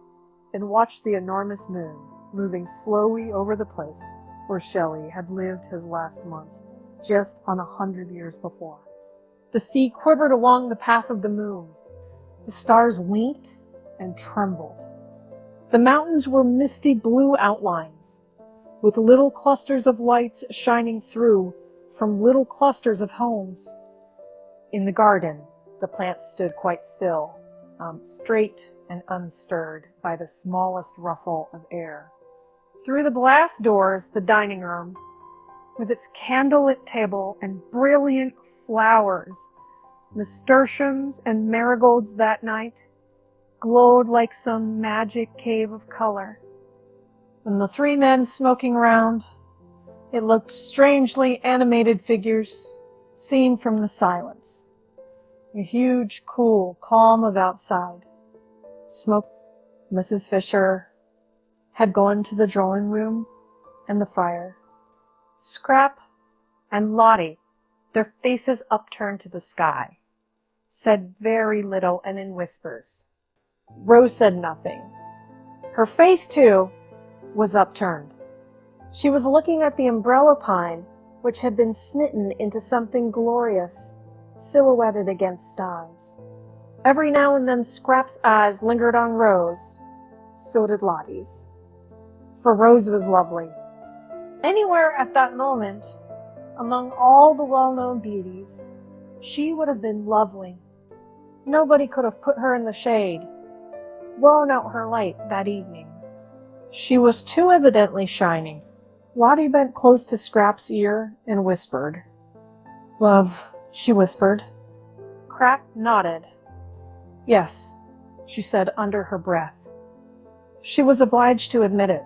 S1: and watched the enormous moon moving slowly over the place where Shelley had lived his last months, just on 100 years before. The sea quivered along the path of the moon. The stars winked and trembled. The mountains were misty blue outlines, with little clusters of lights shining through from little clusters of homes. In the garden, the plants stood quite still, straight and unstirred by the smallest ruffle of air. Through the glass doors, the dining room, with its candlelit table and brilliant flowers, nasturtiums and marigolds that night, glowed like some magic cave of color. And the three men smoking round, It looked strangely animated figures seen from the silence. A huge, cool calm of outside. Smoke. Mrs. Fisher had gone to the drawing room and the fire. Scrap and Lottie, their faces upturned to the sky, said very little and in whispers. Rose said nothing. Her face, too, was upturned. She was looking at the umbrella pine, which had been smitten into something glorious, silhouetted against stars. Every now and then Scrap's eyes lingered on Rose. So did Lottie's. For Rose was lovely. Anywhere at that moment, among all the well-known beauties, she would have been lovely. Nobody could have put her in the shade, blown out her light that evening. She was too evidently shining. Lottie bent close to Scrap's ear and whispered. "Love," she whispered. Scrap nodded. "Yes," she said under her breath. She was obliged to admit it.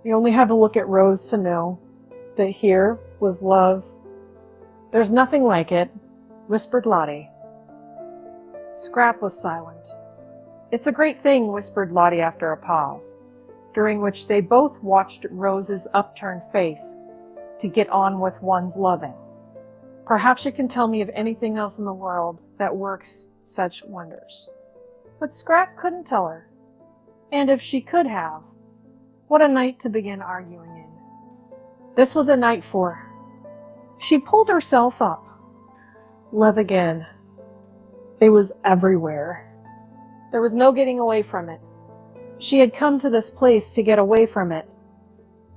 S1: You only had to look at Rose to know that here was love. "There's nothing like it," whispered Lottie. Scrap was silent. "It's a great thing," whispered Lottie after a pause, during which they both watched Rose's upturned face to get on with one's loving. "Perhaps you can tell me of anything else in the world that works such wonders." But Scrap couldn't tell her. And if she could have, what a night to begin arguing in. This was a night for her. She pulled herself up. Love again. It was everywhere. There was no getting away from it. She had come to this place to get away from it,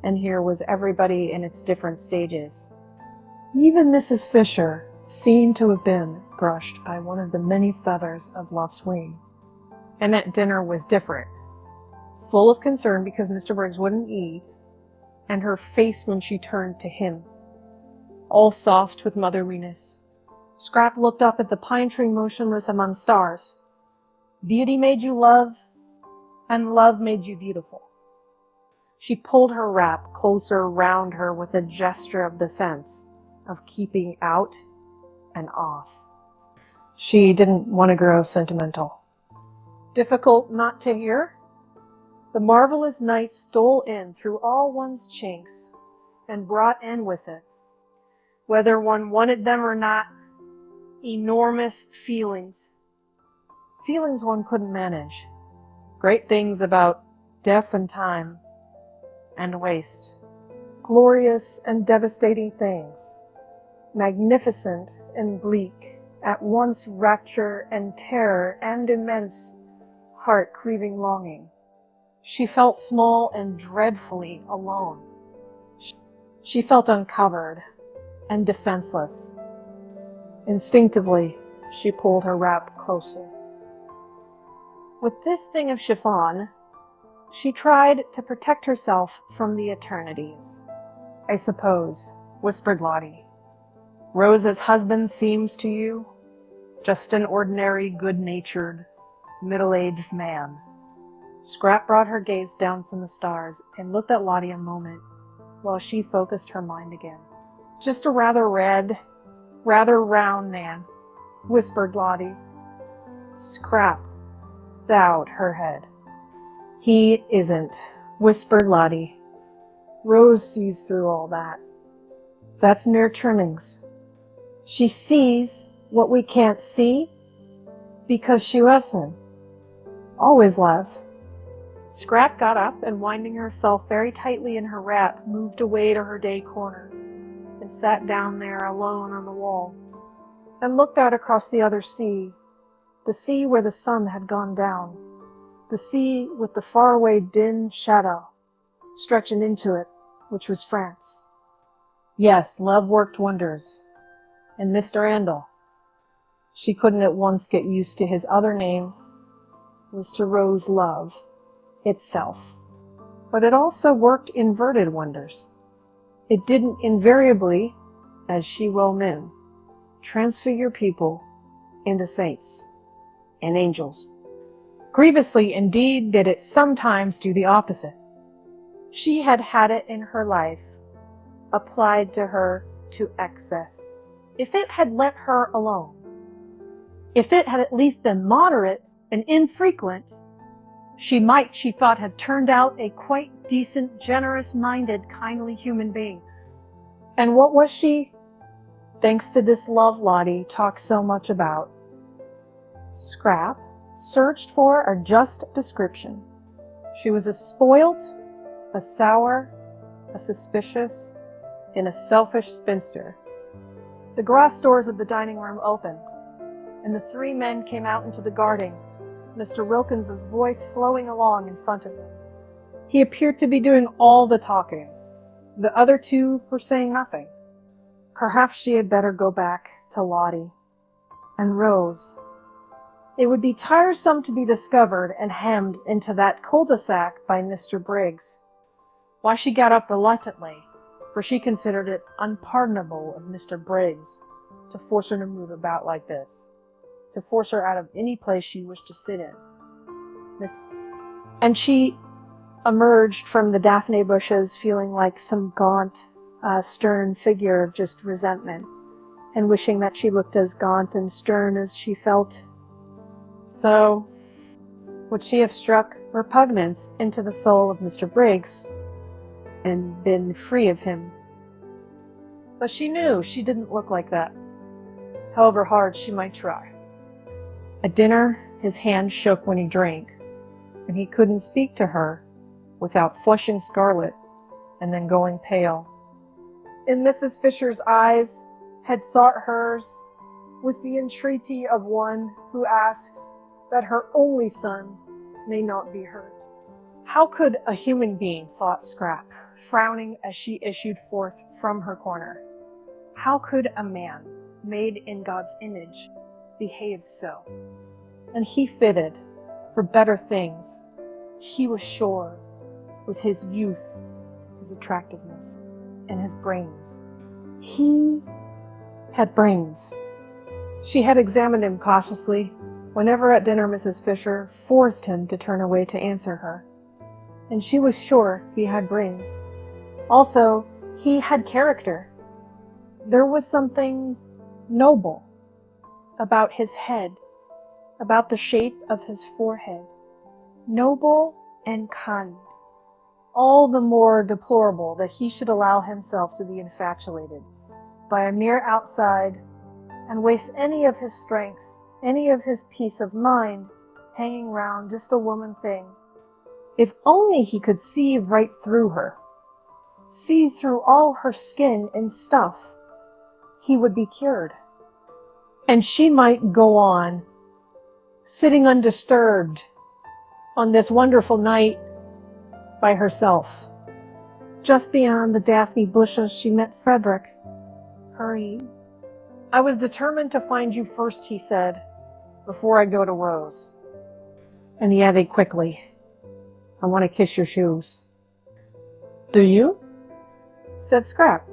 S1: and here was everybody in its different stages. Even Mrs. Fisher seemed to have been brushed by one of the many feathers of love's wing. And at dinner was different. Full of concern because Mr. Briggs wouldn't eat, and her face when she turned to him, all soft with motherliness. Scrap looked up at the pine tree motionless among stars. Beauty made you love, and love made you beautiful. She pulled her wrap closer round her with a gesture of defense, of keeping out and off. She didn't want to grow sentimental. Difficult not to hear? The marvelous night stole in through all one's chinks and brought in with it, whether one wanted them or not, enormous feelings. Feelings one couldn't manage. Great things about death and time and waste. Glorious and devastating things. Magnificent and bleak. At once rapture and terror and immense heart-grieving longing. She felt small and dreadfully alone. She felt uncovered and defenseless. Instinctively, she pulled her wrap closer. With this thing of chiffon, she tried to protect herself from the eternities. "I suppose," whispered Lottie, "Rose's husband seems to you just an ordinary, good-natured, middle-aged man." Scrap brought her gaze down from the stars and looked at Lottie a moment while she focused her mind again. "Just a rather red, rather round man," whispered Lottie. Scrap bowed her head. "He isn't," whispered Lottie. "Rose sees through all that. That's mere trimmings. She sees what we can't see because she lets him. Always love." Scrap got up and, winding herself very tightly in her wrap, moved away to her day corner and sat down there alone on the wall and looked out across the other sea, the sea where the sun had gone down, the sea with the faraway dim shadow stretching into it, which was France. Yes, love worked wonders. And Mr. Andal, she couldn't at once get used to his other name, was to Rose love itself. But it also worked inverted wonders. It didn't invariably, as she well knew, transfigure people into saints and angels. Grievously indeed did it sometimes do the opposite. She had had it in her life, applied to her to excess. If it had let her alone, if it had at least been moderate and infrequent, she might, she thought, have turned out a quite decent, generous-minded, kindly human being. And what was she? Thanks to this love Lotty talked so much about. Scrap searched for a just description. She was a spoilt, a sour, a suspicious, and a selfish spinster. The grass doors of the dining room opened, and the three men came out into the garden, Mr. Wilkins's voice flowing along in front of him. He appeared to be doing all the talking. The other two were saying nothing. Perhaps she had better go back to Lotty and Rose. It would be tiresome to be discovered and hemmed into that cul-de-sac by Mr. Briggs. Why, she got up reluctantly, for she considered it unpardonable of Mr. Briggs to force her to move about like this, to force her out of any place she wished to sit in. And she emerged from the daphne bushes feeling like some gaunt, stern figure of just resentment, and wishing that she looked as gaunt and stern as she felt. So, would she have struck repugnance into the soul of Mr. Briggs and been free of him? But she knew she didn't look like that, however hard she might try. At dinner, his hand shook when he drank, and he couldn't speak to her without flushing scarlet and then going pale. And Mrs. Fisher's eyes had sought hers with the entreaty of one who asks that her only son may not be hurt. How could a human being, thought Scrap, frowning as she issued forth from her corner, how could a man, made in God's image, behave so? And he fitted for better things, he was sure, with his youth, his attractiveness, and his brains. He had brains. She had examined him cautiously, whenever at dinner Mrs. Fisher forced him to turn away to answer her, and she was sure he had brains. Also, he had character. There was something noble about his head, about the shape of his forehead, noble and kind. All the more deplorable that he should allow himself to be infatuated by a mere outside and waste any of his strength, any of his peace of mind, hanging round just a woman thing. If only he could see right through her, see through all her skin and stuff, he would be cured. And she might go on, sitting undisturbed on this wonderful night by herself. Just beyond the daphne bushes she met Frederick, hurrying. I was determined to find you first, he said, before I go to Rose. And he added quickly, I want to kiss your shoes. Do you? Said Scrap,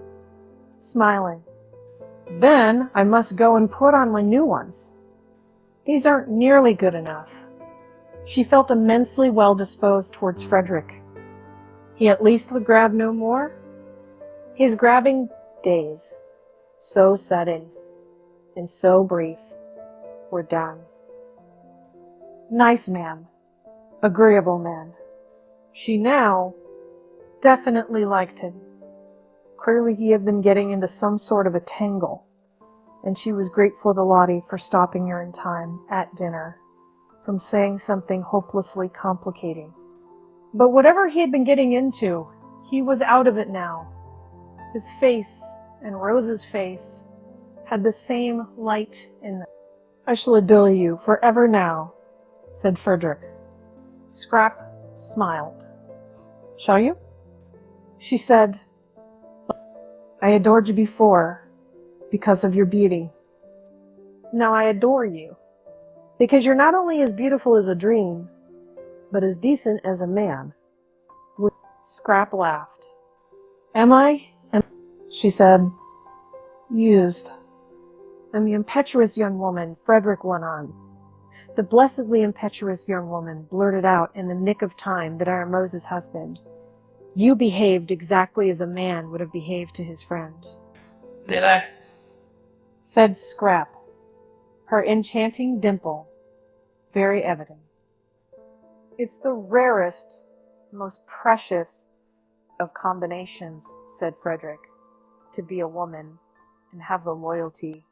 S1: smiling. Then I must go and put on my new ones. These aren't nearly good enough. She felt immensely well disposed towards Frederick. He at least would grab no more. His grabbing days, so sudden and so brief, were done. Nice man, agreeable man. She now definitely liked him. Clearly he had been getting into some sort of a tangle, and she was grateful to Lotty for stopping her in time at dinner from saying something hopelessly complicating. But whatever he had been getting into, he was out of it now. His face and Rose's face had the same light in them. I shall adore you forever now, said Frederick. Scrap smiled. Shall you? She said, I adored you before because of your beauty. Now I adore you because you're not only as beautiful as a dream, but as decent as a man. Scrap laughed. Am I? She said, used. And the impetuous young woman, Frederick went on. The blessedly impetuous young woman blurted out in the nick of time that I am Rose's husband. You behaved exactly as a man would have behaved to his friend,
S6: Did I?
S1: said Scrap, her enchanting dimple very evident. It's the rarest, most precious of combinations, said Frederick, to be a woman and have the loyalty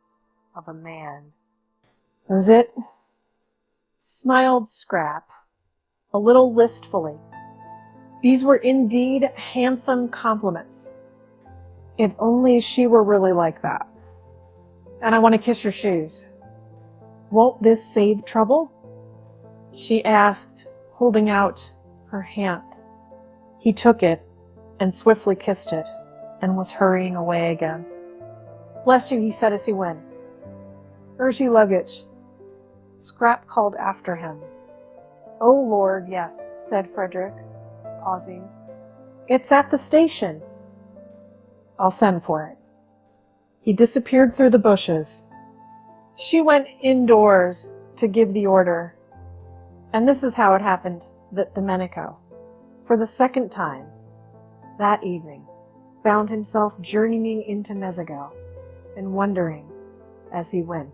S1: of a man. Was it? Smiled Scrap, a little wistfully. These were indeed handsome compliments. If only she were really like that. And I want to kiss your shoes. Won't this save trouble? She asked, holding out her hand. He took it and swiftly kissed it and was hurrying away again. Bless you, he said as he went. Where's your luggage? Scrap called after him. Oh, Lord, yes, said Frederick, pausing. It's at the station. I'll send for it. He disappeared through the bushes. She went indoors to give the order. And this is how it happened that Domenico, for the second time that evening, found himself journeying into Mezzago and wondering as he went.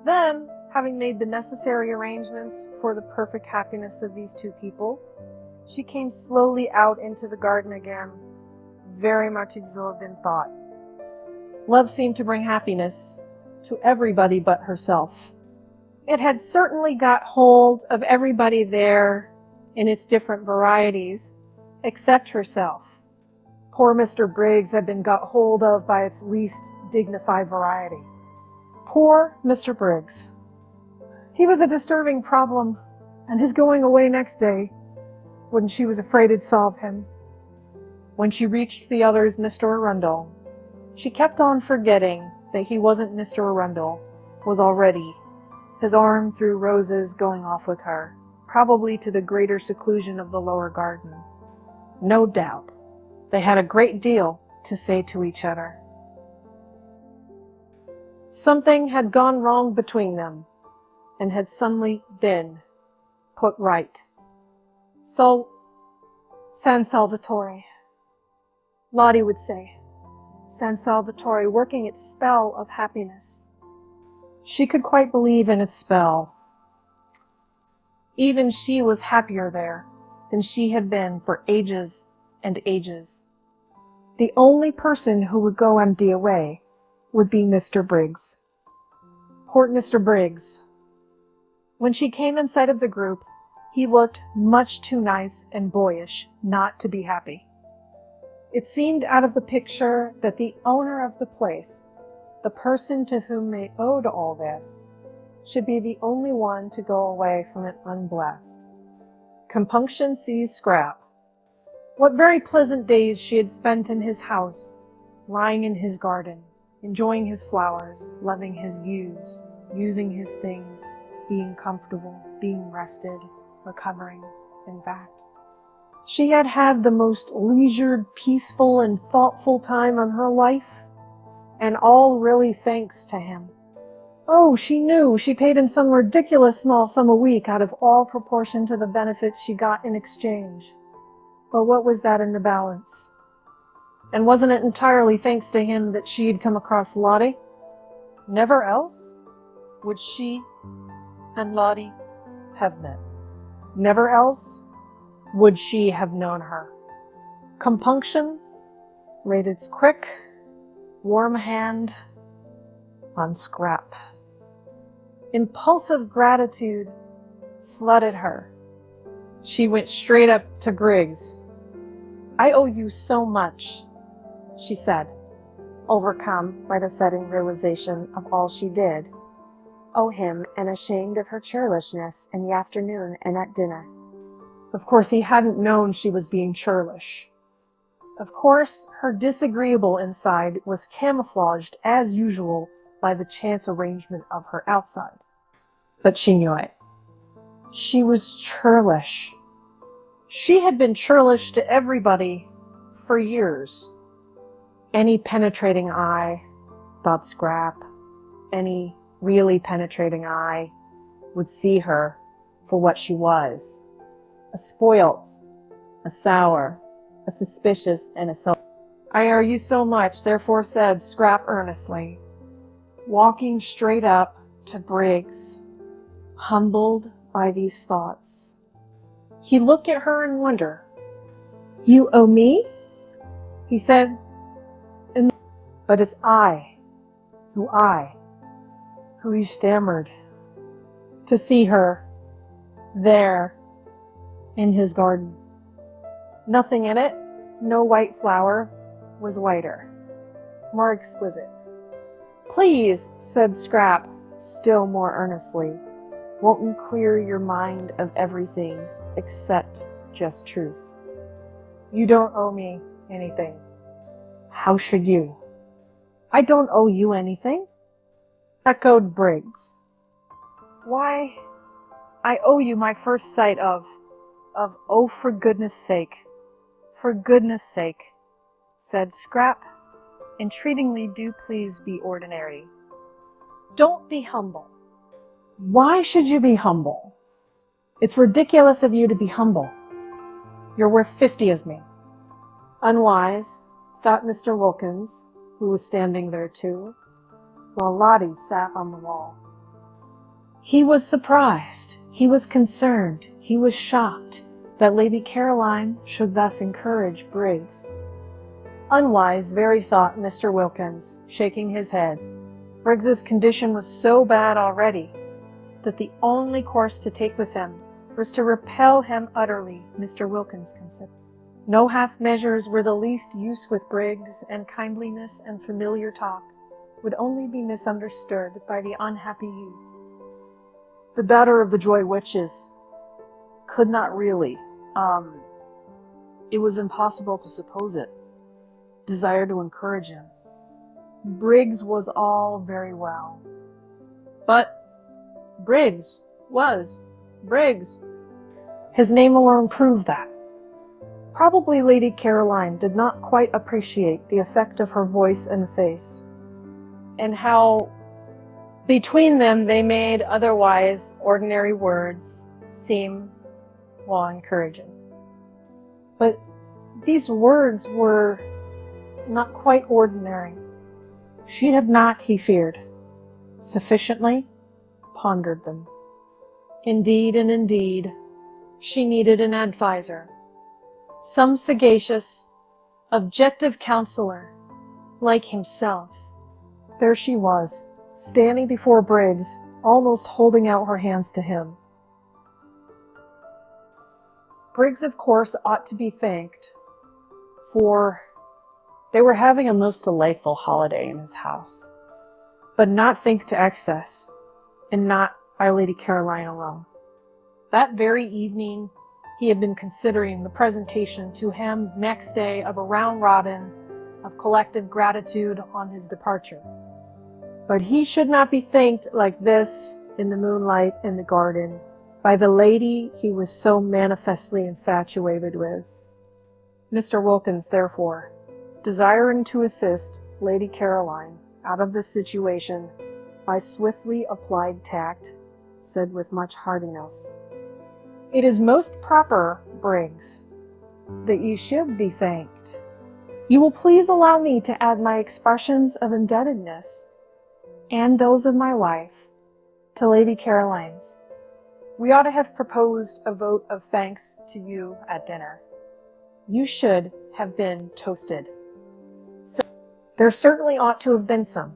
S1: Then, having made the necessary arrangements for the perfect happiness of these two people, she came slowly out into the garden again, very much absorbed in thought. Love seemed to bring happiness to everybody but herself. It had certainly got hold of everybody there in its different varieties, except herself. Poor Mr. Briggs had been got hold of by its least dignified variety. Poor Mr. Briggs. He was a disturbing problem, and his going away next day, when she was afraid it'd solve him. When she reached the others, Mr. Arundel, she kept on forgetting that he wasn't Mr. Arundel, was already, his arm through roses going off with her, probably to the greater seclusion of the lower garden. No doubt, they had a great deal to say to each other. Something had gone wrong between them, and had suddenly been put right. San Salvatore, Lottie would say. San Salvatore working its spell of happiness. She could quite believe in its spell. Even she was happier there than she had been for ages and ages. The only person who would go empty away would be Mr. Briggs. Poor Mr. Briggs. When she came in sight of the group, he looked much too nice and boyish not to be happy. It seemed out of the picture that the owner of the place, the person to whom they owed all this, should be the only one to go away from it unblessed. Compunction seized Scrap. What very pleasant days she had spent in his house, lying in his garden, enjoying his flowers, loving his views, using his things, being comfortable, being rested, recovering, in fact. She had had the most leisured, peaceful, and thoughtful time of her life, and all really thanks to him. Oh, she knew she paid him some ridiculous small sum a week out of all proportion to the benefits she got in exchange. But what was that in the balance? And wasn't it entirely thanks to him that she had come across Lottie? Never else would she and Lottie have met. Never else would she have known her. Compunction laid its quick, warm hand on Scrap. Impulsive gratitude flooded her. She went straight up to Briggs. I owe you so much, she said, overcome by the sudden realization of all she did owe him, and ashamed of her churlishness in the afternoon and at dinner. Of course, he hadn't known she was being churlish. Of course, her disagreeable inside was camouflaged as usual by the chance arrangement of her outside. But she knew it. She was churlish. She had been churlish to everybody for years. Any penetrating eye, thought Scrap, any really penetrating eye would see her for what she was. A spoilt, a sour,
S6: a suspicious, and a self.
S1: I owe you so much, therefore said Scrap earnestly, walking straight up to Briggs, humbled by these thoughts. He looked at her in wonder. You owe me? He said, but it's I, who he stammered, to see her there in his garden. Nothing in it, no white flower, was whiter, more exquisite. Please, said Scrap, still more earnestly, won't you clear your mind of everything except just truth? You don't owe me anything. How should you? I don't owe you anything, echoed Briggs. Why, I owe you my first sight of, oh, for goodness sake, said Scrap, entreatingly, do please be ordinary. Don't be humble. Why should you be humble? It's ridiculous of you to be humble. You're worth 50 as me. Unwise, thought Mr. Wilkins, who was standing there too, while Lotty sat on the wall. He was surprised, he was concerned, he was shocked that Lady Caroline should thus encourage Briggs. Unwise, very thought Mr. Wilkins, shaking his head. Briggs's condition was so bad already that the only course to take with him was to repel him utterly, Mr. Wilkins considered. No half measures were the least use with Briggs, and kindliness and familiar talk would only be misunderstood by the unhappy youth. The better of the Joy Witches could not really, it was impossible to suppose it, desire to encourage him. Briggs was all very well. But Briggs was Briggs. His name alone proved that. Probably Lady Caroline did not quite appreciate the effect of her voice and face, and how between them they made otherwise ordinary words seem, well, encouraging. But these words were not quite ordinary. She had not, he feared, sufficiently pondered them. Indeed and indeed, she needed an adviser, some sagacious, objective counselor like himself. There she was, standing before Briggs, almost holding out her hands to him. Briggs, of course, ought to be thanked, for they were having a most delightful holiday in his house, but not thanked to excess, and not by Lady Caroline alone. That very evening, he had been considering the presentation to him next day of a round robin of collective gratitude on his departure. But he should not be thanked like this in the moonlight in the garden by the lady he was so manifestly infatuated with. Mr. Wilkins, therefore, desiring to assist Lady Caroline out of this situation by swiftly applied tact, said with much heartiness, "It is most proper, Briggs, that you should be thanked. You will please allow me to add my expressions of indebtedness, and those of my wife, to Lady Caroline's. We ought to have proposed a vote of thanks to you at dinner. You should have been toasted. So, there certainly ought to have been some."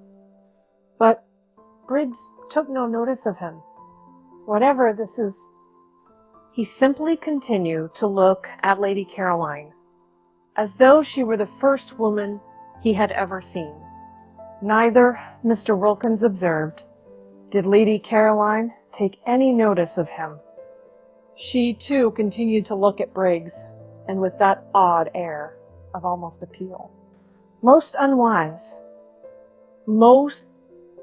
S1: But Briggs took no notice of him. Whatever this is, he simply continued to look at Lady Caroline, as though she were the first woman he had ever seen. Neither, Mr. Wilkins observed, did Lady Caroline take any notice of him. She, too, continued to look at Briggs, and with that odd air of almost appeal. Most unwise.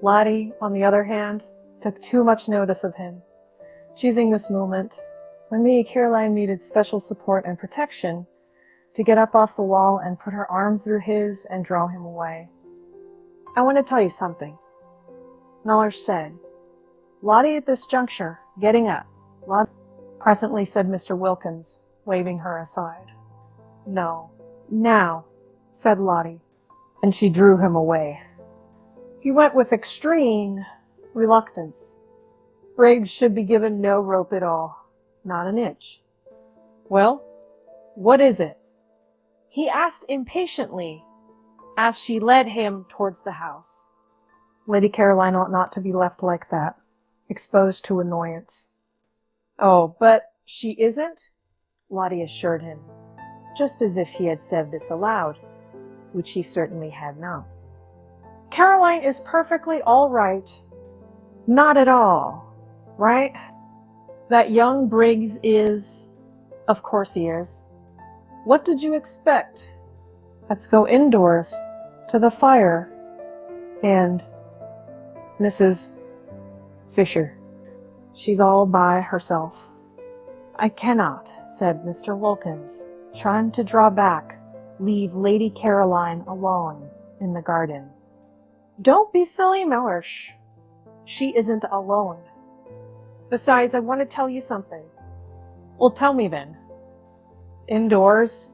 S1: Lotty, on the other hand, took too much notice of him, choosing this moment, when Lady Caroline needed special support and protection, to get up off the wall and put her arm through his and draw him away. "I want to tell you something," Mellersh said. Lotty at this juncture, getting up. "Lotty," presently said Mr. Wilkins, waving her aside. "No, Now, said Lottie,
S2: and she drew him away.
S1: He went with extreme reluctance. Briggs should be given no rope at all, not an inch.
S2: Well, what is it?
S1: He asked impatiently as she led him towards the house.
S2: Lady Caroline ought not to be left like that, exposed to annoyance.
S1: Oh, but she isn't, Lottie assured him, just as if he had said this aloud, which he certainly had not. Caroline is perfectly all right. Not at all, right? That young Briggs is, of course he is. What did you expect?
S2: Let's go indoors, to the fire, and Mrs. Fisher. She's all by herself.
S1: I cannot, said Mr. Wilkins, trying to draw back, leave Lady Caroline alone in the garden. Don't be silly, Mellersh. She isn't alone. Besides, I want to tell you something. Well, tell me then. Indoors,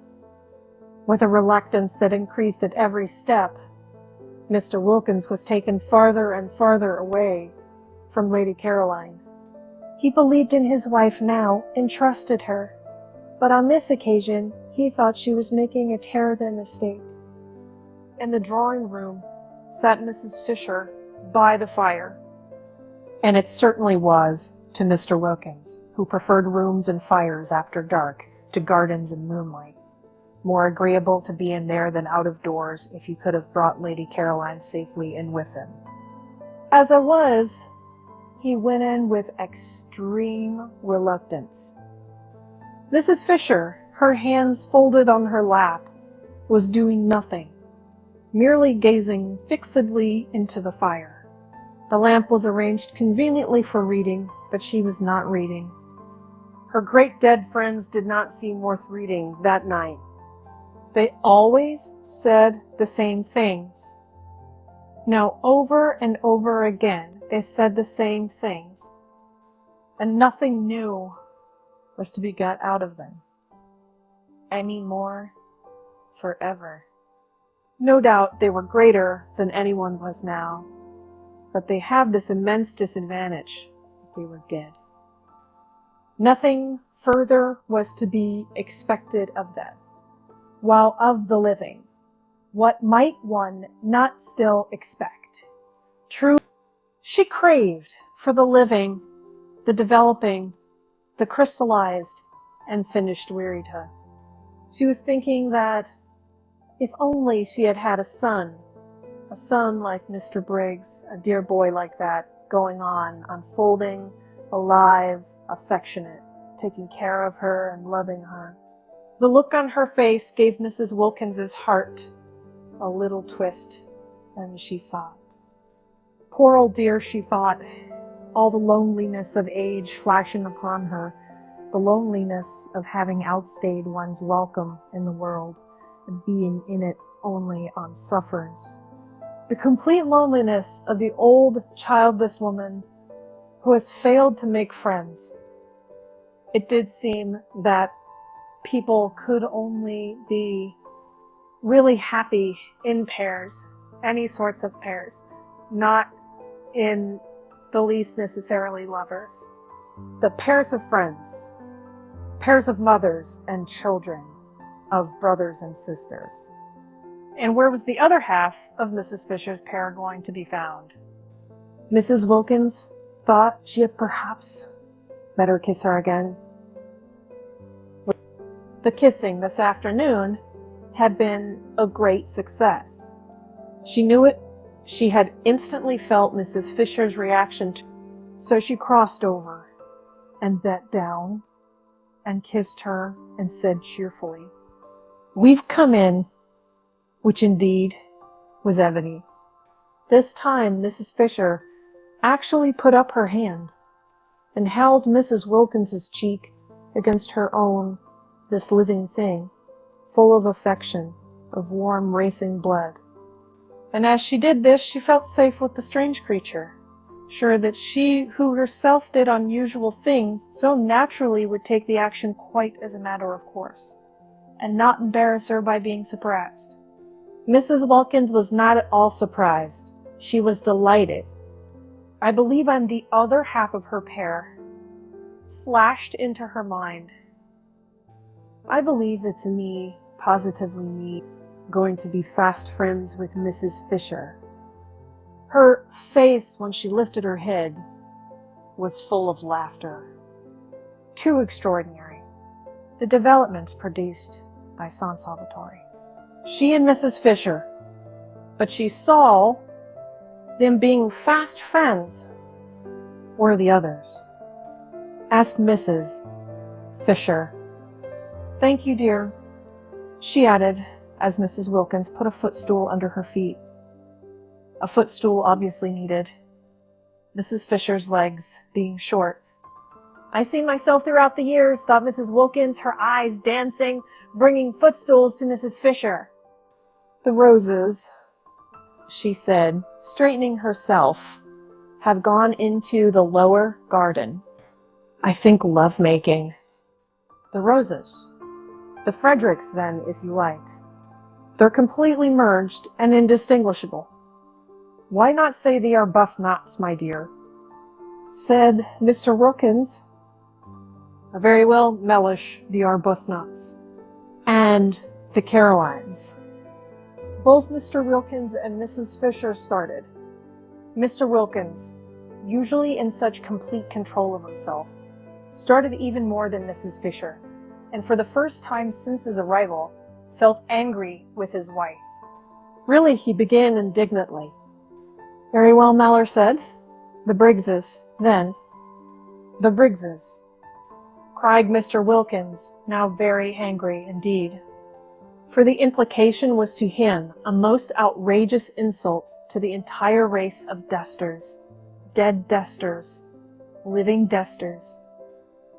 S1: with a reluctance that increased at every step, Mr. Wilkins was taken farther and farther away from Lady Caroline. He believed in his wife now and trusted her, but on this occasion he thought she was making a terrible mistake. In the drawing room sat Mrs. Fisher by the fire.
S2: And it certainly was to Mr. Wilkins, who preferred rooms and fires after dark to gardens and moonlight. More agreeable to be in there than out of doors if he could have brought Lady Caroline safely in with him.
S1: As it was, he went in with extreme reluctance. Mrs. Fisher, her hands folded on her lap, was doing nothing, merely gazing fixedly into the fire. The lamp was arranged conveniently for reading, but she was not reading. Her great dead friends did not seem worth reading that night. They always said the same things. Now, over and over again, they said the same things, and nothing new was to be got out of them any more forever. No doubt they were greater than anyone was now, but they had this immense disadvantage: they were dead. Nothing further was to be expected of them. While of the living, what might one not still expect? True, she craved for the living, the developing, the crystallized, and finished wearied her. She was thinking that if only she had had a son like Mr. Briggs, a dear boy like that, going on, unfolding, alive, affectionate, taking care of her and loving her. The look on her face gave Mrs. Wilkins's heart a little twist, and she sobbed. Poor old dear, she thought, all the loneliness of age flashing upon her, the loneliness of having outstayed one's welcome in the world, and being in it only on sufferance. The complete loneliness of the old, childless woman who has failed to make friends. It did seem that people could only be really happy in pairs, any sorts of pairs, not in the least necessarily lovers. The pairs of friends, pairs of mothers and children, of brothers and sisters. And where was the other half of Mrs. Fisher's pair going to be found? Mrs. Wilkins thought she had perhaps better kiss her again. The kissing this afternoon had been a great success. She knew it. She had instantly felt Mrs. Fisher's reaction, so she crossed over and bent down and kissed her and said cheerfully, "We've come in," which indeed was evident. This time Mrs. Fisher actually put up her hand and held Mrs. Wilkins's cheek against her own, this living thing, full of affection, of warm racing blood. And as she did this, she felt safe with the strange creature, sure that she who herself did unusual things so naturally would take the action quite as a matter of course. and not embarrass her by being surprised. Mrs. Wilkins was not at all surprised. She was delighted. I believe I'm the other half of her pair. Flashed into her mind. I believe it's me, positively me, going to be fast friends with Mrs. Fisher. Her face, when she lifted her head, was full of laughter. Too extraordinary. The developments produced by San Salvatore. She and Mrs. Fisher. But she saw them being fast friends. Or the others. Ask Mrs. Fisher. Thank you, dear, she added, as Mrs. Wilkins put a footstool under her feet. A footstool obviously needed, Mrs. Fisher's legs being short. I see myself throughout the years, thought Mrs. Wilkins, her eyes dancing, bringing footstools to Mrs. Fisher. The roses, she said, straightening herself, have gone into the lower garden. I think lovemaking. The roses. The Fredericks, then, if you like. They're completely merged and indistinguishable. Why not say the Arbuthnot, my dear? Said Mr. Wilkins. Very well, Mellersh, the Arbuthnot. And the Carolines. Both Mr. Wilkins and Mrs. Fisher started. Mr. Wilkins, usually in such complete control of himself, started even more than Mrs. Fisher, and for the first time since his arrival, felt angry with his wife. Really, he began indignantly. Very well, Mellersh said. The Briggses, then. The Briggses, cried Mr. Wilkins, now very angry indeed. For the implication was to him a most outrageous insult to the entire race of Desters, dead Desters, living Desters,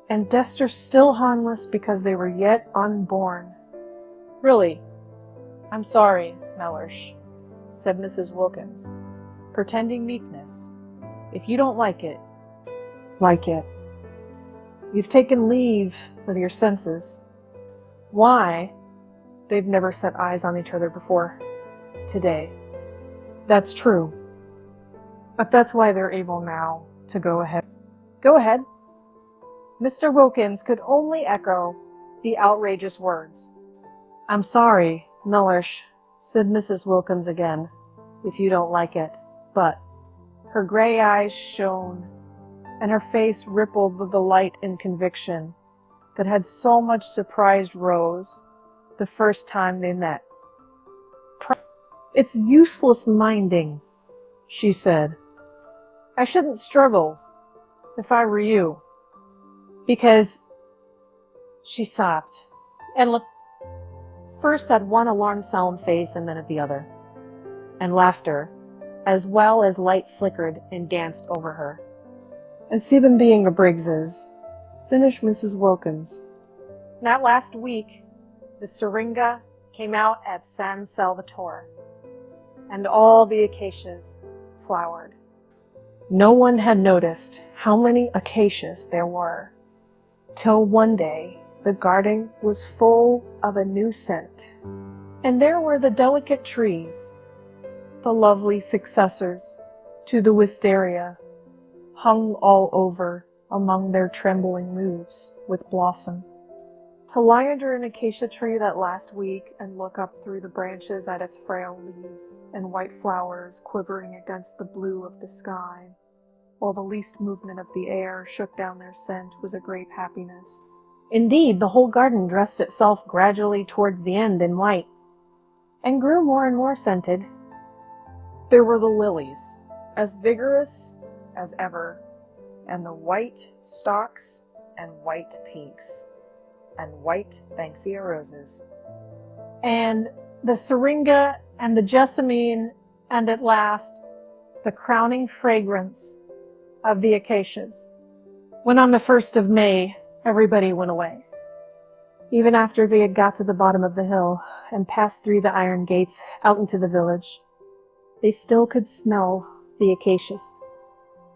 S1: and Dester still harmless because they were yet unborn. Really, I'm sorry, Mellersh, said Mrs. Wilkins, pretending meekness. If you don't like it, like it. You've taken leave of your senses. Why? They've never set eyes on each other before. Today. That's true. But that's why they're able now to go ahead. Go ahead. Mr. Wilkins could only echo the outrageous words. I'm sorry, Mellersh, said Mrs. Wilkins again, if you don't like it, but her gray eyes shone, and her face rippled with the light and conviction that had so much surprised Rose the first time they met. It's useless minding, she said. I shouldn't struggle if I were you, because she sobbed and looked first at one alarm-sound face and then at the other, and laughter, as well as light, flickered and danced over her. And see them being the Briggses, finished Mrs. Wilkins. That last week, the syringa came out at San Salvatore, and all the acacias flowered. No one had noticed how many acacias there were, till one day the garden was full of a new scent, and there were the delicate trees, the lovely successors to the wisteria, hung all over among their trembling leaves with blossom. To lie under an acacia tree that last week and look up through the branches at its frail leaves and white flowers quivering against the blue of the sky, while the least movement of the air shook down their scent, was a great happiness. Indeed, the whole garden dressed itself gradually towards the end in white, and grew more and more scented. There were the lilies, as vigorous as ever, and the white stalks and white pinks, and white banksia roses, and the syringa and the jessamine, and at last the crowning fragrance of the acacias. When on the 1st of May, everybody went away. Even after they had got to the bottom of the hill and passed through the iron gates out into the village, they still could smell the acacias.